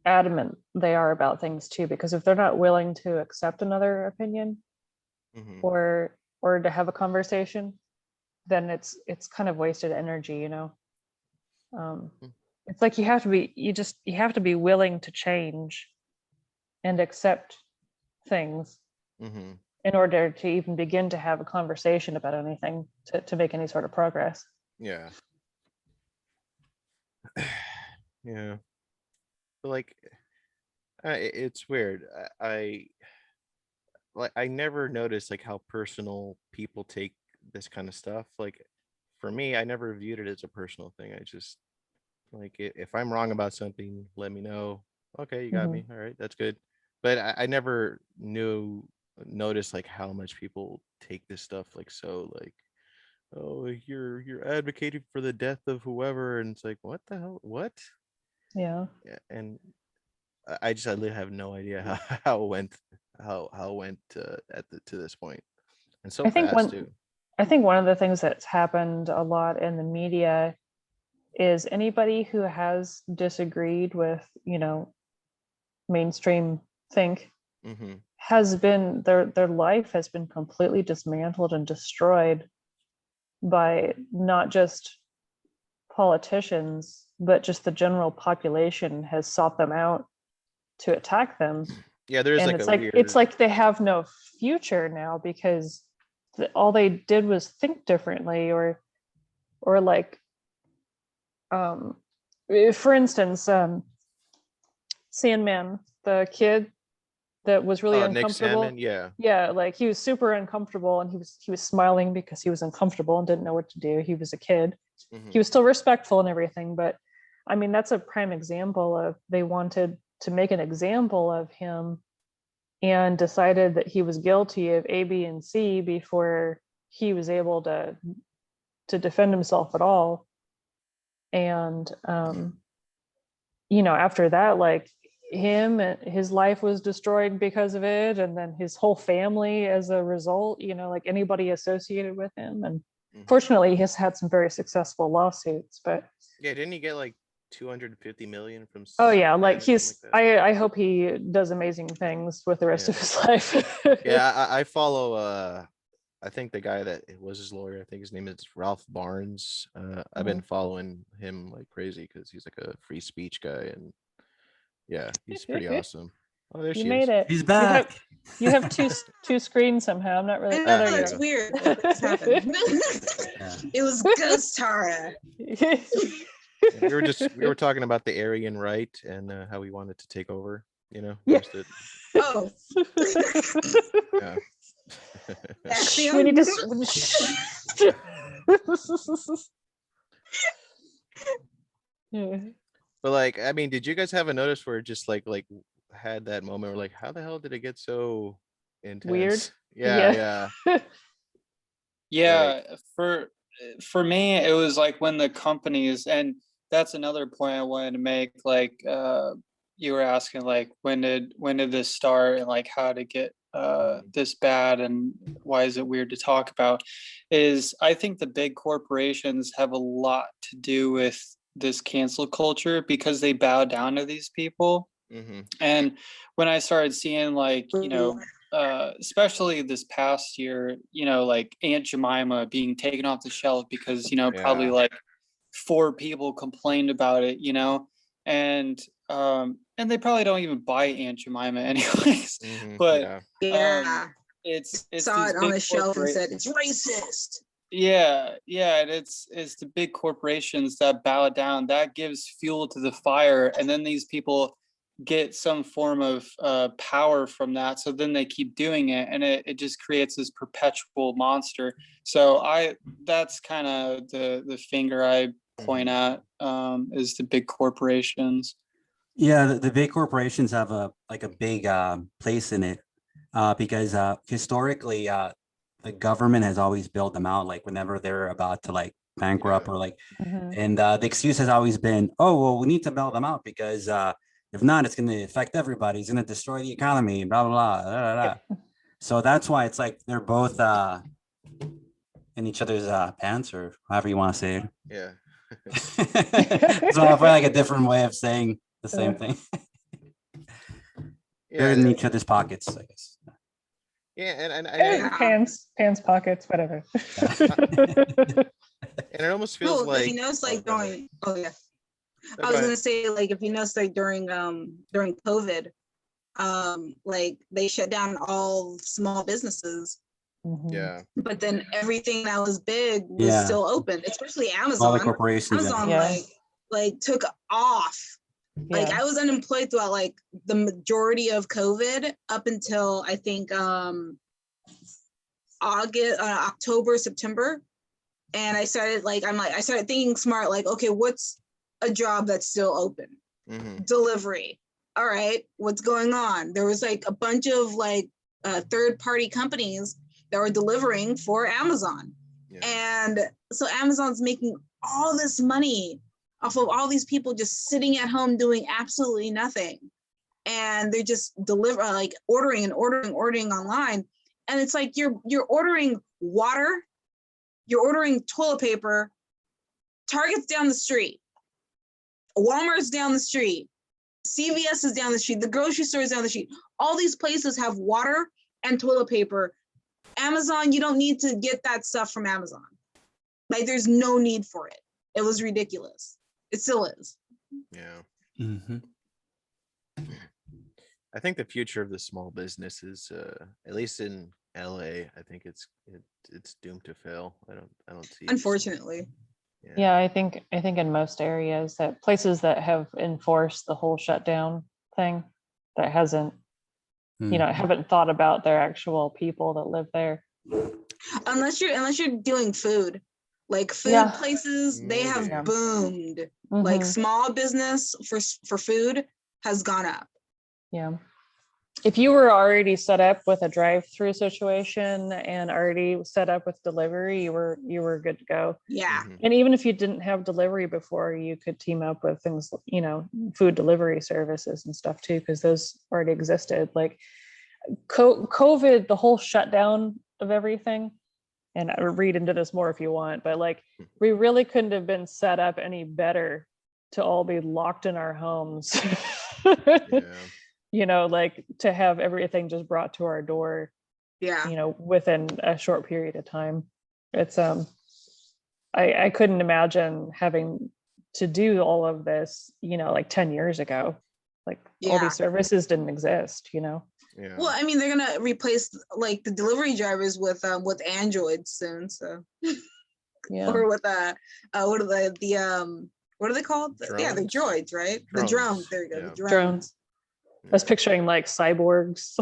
adamant they are about things too, because if they're not willing to accept another opinion Mhm. or to have a conversation, then it's kind of wasted energy, um, Mm. it's like you have to be willing to change and accept things Mhm. in order to even begin to have a conversation about anything to make any sort of progress. Yeah. Yeah. But like it's weird. I never noticed like how personal people take this kind of stuff. Like for me, I never viewed it as a personal thing. I just like if I'm wrong about something, let me know. Okay, you got Mhm. me. All right, that's good. But I never noticed like how much people take this stuff like so like oh, you're advocating for the death of whoever, and it's like, what the hell, what? Yeah. Yeah, and I just I literally have no idea how it went, how it went to this point, and so I think fast too. one of the things that's happened a lot in the media is anybody who has disagreed with, mainstream think Mm-hmm. has been their life has been completely dismantled and destroyed by not just politicians, but just the general population has sought them out to attack them. Yeah, there's And like it's a like weird. it's like they have no future now because all they did was think differently, or like for instance, Sandman, the kid that was really Nick uncomfortable. Salmon, yeah. Yeah, like he was super uncomfortable, and he was smiling because he was uncomfortable and didn't know what to do. He was a kid. Mhm. He was still respectful and everything, but I mean, that's a prime example of they wanted to make an example of him and decided that he was guilty of A, B, and C before he was able to defend himself at all. And after that, like his life was destroyed because of it, and then his whole family as a result, like anybody associated with him. And Mhm. fortunately, he's had some very successful lawsuits, but Yeah, didn't he get like 250 million from? oh yeah, Sam like or something he's like that? I hope he does amazing things with the rest Yeah. of his life. Yeah, I follow. I think the guy that was his lawyer. I think his name is Ralph Barnes. I've been following him like crazy because he's like a free speech guy, and yeah, he's pretty awesome. Oh, there You she made is. it. He's back. You have two screens somehow. I'm not really. I Oh, know there you that's go. weird. What just happened? Yeah. It was Ghost Tara. We were talking about the Aryan right and how we wanted to take over. Yeah. just it. Oh, Yeah. We need to. Yeah. But like, I mean, did you guys have a notice where it just like had that moment where like, how the hell did it get so intense? Weird. Yeah. Yeah, for me, it was like when the companies, and that's another point I wanted to make. Like, you were asking, like, when did this start, and like how to get this bad, and why is it weird to talk about? Is I think the big corporations have a lot to do with this cancel culture because they bow down to these people. Mm-hmm. And when I started seeing, like, especially this past year, like Aunt Jemima being taken off the shelf because, probably Yeah. like 4 people complained about it, and they probably don't even buy Aunt Jemima anyways. Mm-hmm. But yeah. it's Saw these it on big a shelf and corpora- said it's racist. yeah, and it's the big corporations that bow down, that gives fuel to the fire, and then these people get some form of power from that, so then they keep doing it, and it just creates this perpetual monster. So that's kind of the finger I point at, is the big corporations. Yeah, the big corporations have a big place in it because historically the government has always bailed them out, like whenever they're about to like bankrupt Yeah. or like, Mhm. and the excuse has always been, oh well, we need to bail them out because if not, it's going to affect everybody. It's going to destroy the economy. Blah blah blah. Blah, blah, blah. So that's why it's like they're both in each other's pants, or however you want to say it. Yeah. So I feel like a different way of saying the same thing. They're in Yeah. each other's pockets, I guess. Yeah. And Pants, pockets, whatever. it almost feels No, like. if you notice, like go ahead. during, oh yeah, No, I go was ahead. gonna say, like, if you notice, like during COVID, like they shut down all small businesses, Mhm. Yeah. but then everything that was big was Yeah. still open, especially All the Amazon. corporations. Amazon Yeah. like took off. Like Yeah. I was unemployed throughout like the majority of COVID up until I think October, September. And I started I started thinking smart, like, okay, what's a job that's still open? Mm-hmm. Delivery. All right, what's going on? There was like a bunch of like third-party companies that were delivering for Amazon. Yeah. And so Amazon's making all this money off of all these people just sitting at home doing absolutely nothing. And they're just ordering and ordering online. And it's like you're ordering water, you're ordering toilet paper, Target's down the street, Walmart's down the street, CVS is down the street, the grocery store is down the street. All these places have water and toilet paper. Amazon, you don't need to get that stuff from Amazon. Like, there's no need for it. It was ridiculous. It still is. Yeah. Mhm. I think the future of the small business is, at least in LA, I think it's doomed to fail. I don't see. Unfortunately. Yeah, I think in most areas, that places that have enforced the whole shutdown thing, that hasn't, haven't thought about their actual people that live there. Unless you're doing food, like food Yeah. places, they have Maybe. boomed. Like Mhm. small business for food has gone up. Yeah. If you were already set up with a drive-through situation and already set up with delivery, you were good to go. Yeah. Mhm. And even if you didn't have delivery before, you could team up with things, food delivery services and stuff too, because those already existed. Like COVID, the whole shutdown of everything, and I read into this more if you want, but like we really couldn't have been set up any better to all be locked in our homes. Yeah. Like to have everything just brought to our door, Yeah. within a short period of time. It's I couldn't imagine having to do all of this, like 10 years ago. Like all Yeah. these services didn't exist, Yeah. Well, I mean, they're gonna replace like the delivery drivers with androids soon. So yeah. or with what are they called? Yeah, they're droids, right? The drones. Drones, There you go. yeah. The drones. Drones. I was picturing like cyborgs.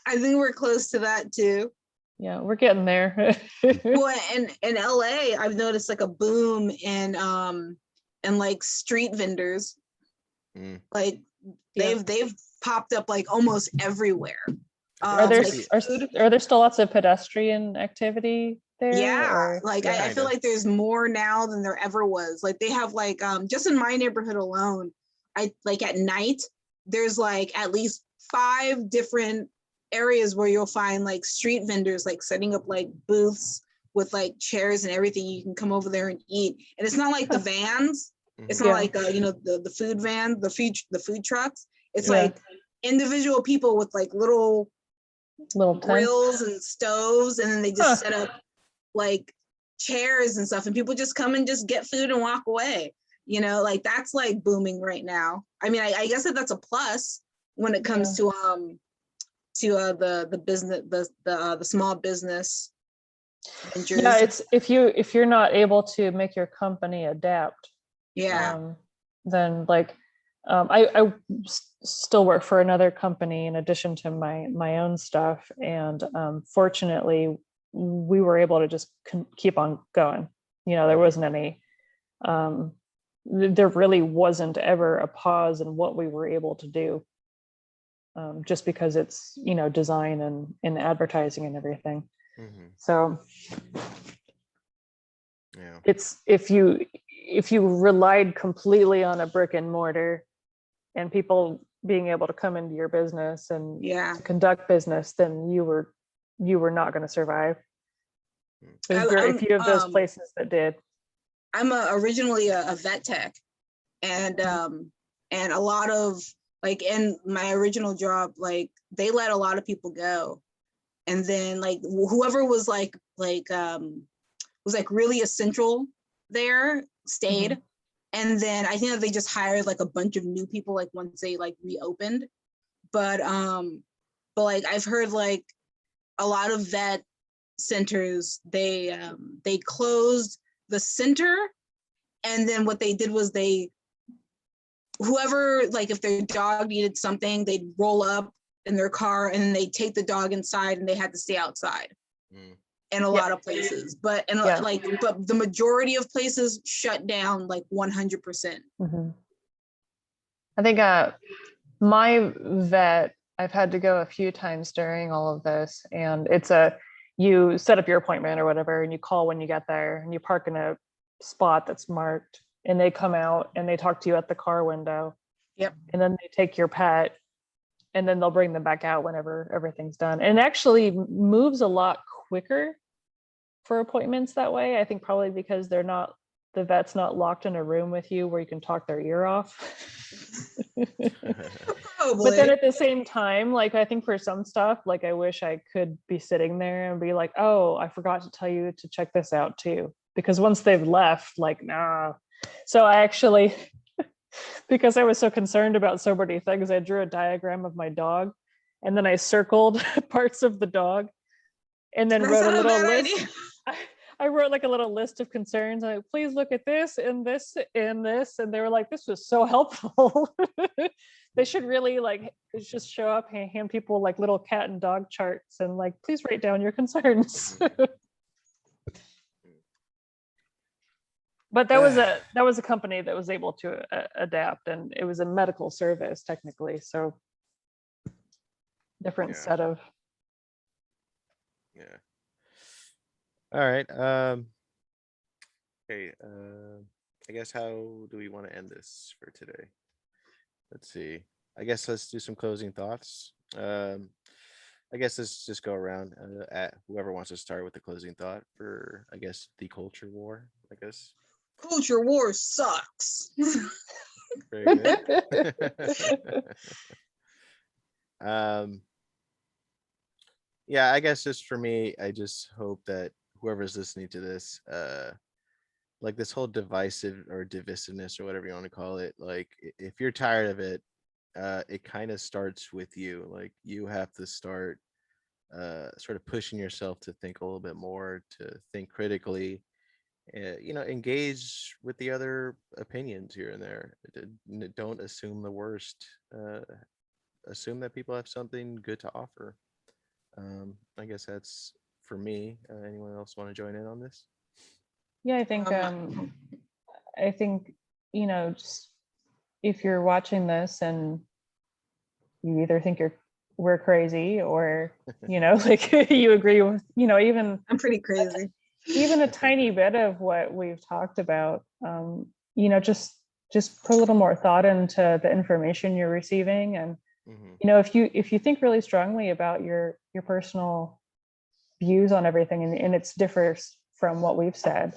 I think we're close to that too. Yeah, we're getting there. Well, in LA, I've noticed like a boom in like street vendors. Mm. Like Yeah. they've popped up like almost everywhere. Are there like are there still lots of pedestrian activity there? yeah, or- like yeah. I feel like there's more now than there ever was. Like they have like just in my neighborhood alone, I like at night there's like at least 5 different areas where you'll find like street vendors like setting up like booths with like chairs and everything. You can come over there and eat, and it's not like the vans. It's not Yeah. like the food van, the food trucks. It's Yeah. like individual people with like little Little grills tents. and stoves, and then they just set up like chairs and stuff, and people just come and just get food and walk away. Like that's like booming right now. I mean, I guess that's a plus when it comes to the business, the small business ventures. Yeah, it's if you're not able to make your company adapt, Yeah. then like I still work for another company in addition to my own stuff, and fortunately we were able to just keep on going. There wasn't any there really wasn't ever a pause in what we were able to do, just because it's design and advertising and everything. Mhm. So Yeah. it's if you relied completely on a brick and mortar and people being able to come into your business and Yeah. conduct business, then you were not going to survive. There's very few of those places that did. I'm originally a vet tech, and a lot of like in my original job, like they let a lot of people go, and then like whoever was like really essential there stayed. And then I think that they just hired like a bunch of new people like once they like reopened. But like I've heard like a lot of vet centers, they closed the center, and then what they did was whoever, like if their dog needed something, they'd roll up in their car and then they'd take the dog inside, and they had to stay outside. In a lot of places, but but the majority of places shut down like 100%. I think my vet I've had to go a few times during all of this, and you set up your appointment or whatever, and you call when you get there, and you park in a spot that's marked, and they come out and they talk to you at the car window. Yep. And then they take your pet, and then they'll bring them back out whenever everything's done. And it actually moves a lot quicker for appointments that way. I think probably because the vet's not locked in a room with you where you can talk their ear off. Probably. But then at the same time, like, I think for some stuff, like, I wish I could be sitting there and be like, oh, I forgot to tell you to check this out too. Because once they've left, like, nah. So I actually, because I was so concerned about so many things, I drew a diagram of my dog, and then I circled parts of the dog, and then That's wrote a not a little bad list. idea. I wrote like a little list of concerns. Like, please look at this and this and this. And they were like, this was so helpful. They should really like just show up and hand people like little cat and dog charts and like, please write down your concerns. But that was a company that was able to adapt, and it was a medical service technically. So different Yeah. set of. Yeah. All right. Okay. I guess how do we want to end this for today? Let's see. I guess let's do some closing thoughts. I guess let's just go around at whoever wants to start with the closing thought for, I guess, the culture war. I guess. Culture war sucks. Very good. Yeah, I guess just for me, I just hope that whoever's listening to this, like this whole divisiveness or whatever you want to call it, like if you're tired of it, it kind of starts with you. Like you have to start sort of pushing yourself to think a little bit more, to think critically, engage with the other opinions here and there. Don't assume the worst. Assume that people have something good to offer. I guess that's for me. Anyone else want to join in on this? Yeah, I think, just if you're watching this and you either think we're crazy, or, like you agree with, even I'm pretty crazy. even a tiny bit of what we've talked about, just put a little more thought into the information you're receiving. And, if you think really strongly about your personal views on everything, and it differs from what we've said,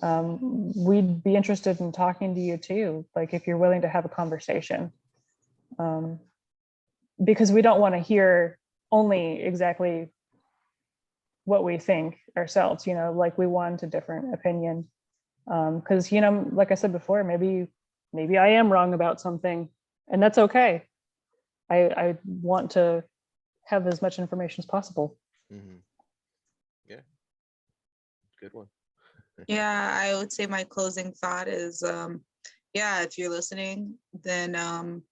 we'd be interested in talking to you too. Like if you're willing to have a conversation, because we don't want to hear only exactly what we think ourselves, like we want a different opinion. Because, like I said before, maybe I am wrong about something, and that's okay. I want to have as much information as possible. Yeah, good one. Yeah, I would say my closing thought is, if you're listening, then,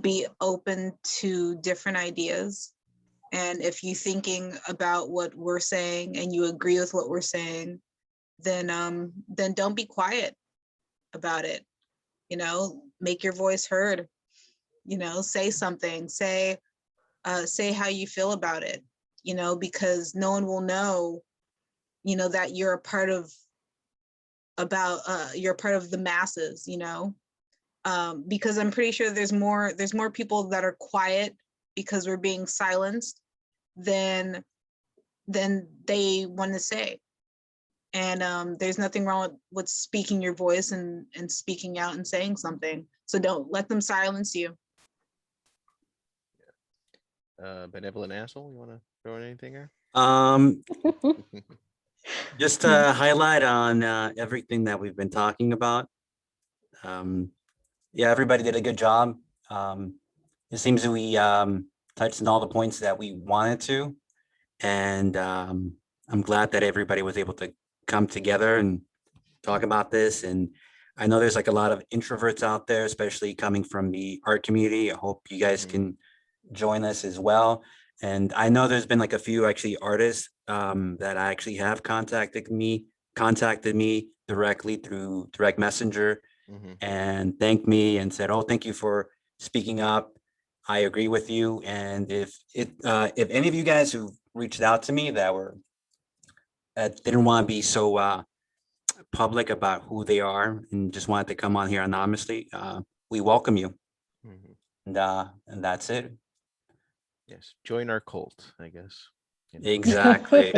be open to different ideas. And if you're thinking about what we're saying and you agree with what we're saying, then don't be quiet about it. Make your voice heard. Say something. Say how you feel about it. Because no one will know, that you're a part of you're part of the masses. Because I'm pretty sure there's more people that are quiet because we're being silenced than they want to say. And there's nothing wrong with speaking your voice and speaking out and saying something. So don't let them silence you. Benevolent asshole, you want to throw in anything here? Just to highlight on everything that we've been talking about. Everybody did a good job. It seems that we touched on all the points that we wanted to, and I'm glad that everybody was able to come together and talk about this. And I know there's like a lot of introverts out there, especially coming from the art community. I hope you guys can join us as well. And I know there's been like a few actually artists that I actually have contacted me directly through direct messenger and thanked me and said, oh, thank you for speaking up. I agree with you. And if any of you guys who reached out to me that didn't want to be so public about who they are and just wanted to come on here anonymously, we welcome you. Mhm. And that's it. Yes, join our cult, I guess. You know. Exactly.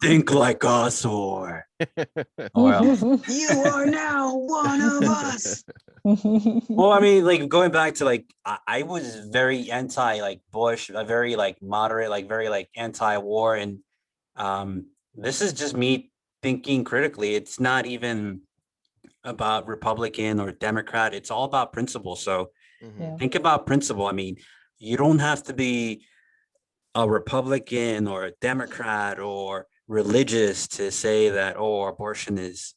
Think like us, or You are now one of us. well, I mean, like going back to like I was very anti like Bush, very like moderate, like very like anti-war, and this is just me thinking critically. It's not even about Republican or Democrat. It's all about principle. So Mhm. Yeah. think about principle. I mean, you don't have to be a Republican or a Democrat or religious to say that, oh, abortion is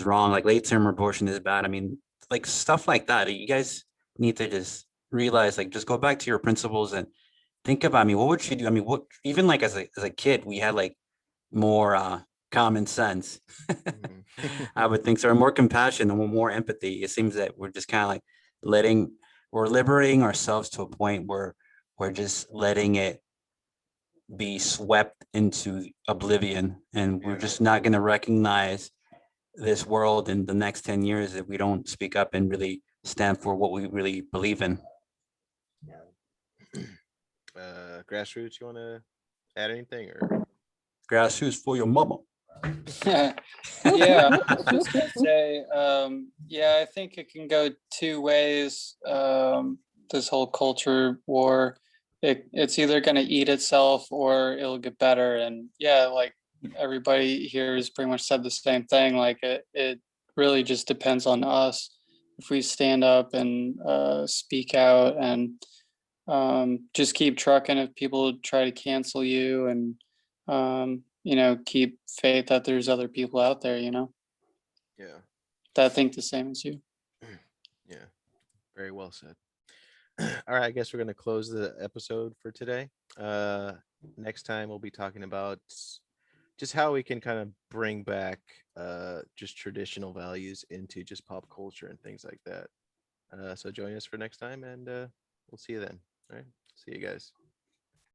wrong, like late term abortion is bad. I mean, like stuff like that. You guys need to just realize, like, just go back to your principles and think about, I mean, what would you do? I mean, what even like as a kid, we had like more common sense. Mhm. I would think so, or more compassion and more empathy. It seems that we're just kind of like letting we're liberating ourselves to a point where we're just letting it be swept into oblivion, and we're Yeah. just not going to recognize this world in the next 10 years if we don't speak up and really stand for what we really believe in. Grassroots, you want to add anything or? Grassroots for your mama. Yeah, I was just gonna say, yeah, I think it can go two ways. This whole culture war, it's either gonna eat itself or it'll get better. And yeah, like everybody here has pretty much said the same thing. Like it really just depends on us if we stand up and speak out and just keep trucking if people try to cancel you and keep faith that there's other people out there, Yeah. that think the same as you. Yeah. Very well said. All right, I guess we're going to close the episode for today. Next time we'll be talking about just how we can kind of bring back just traditional values into just pop culture and things like that. So join us for next time, and we'll see you then. All right. See you guys.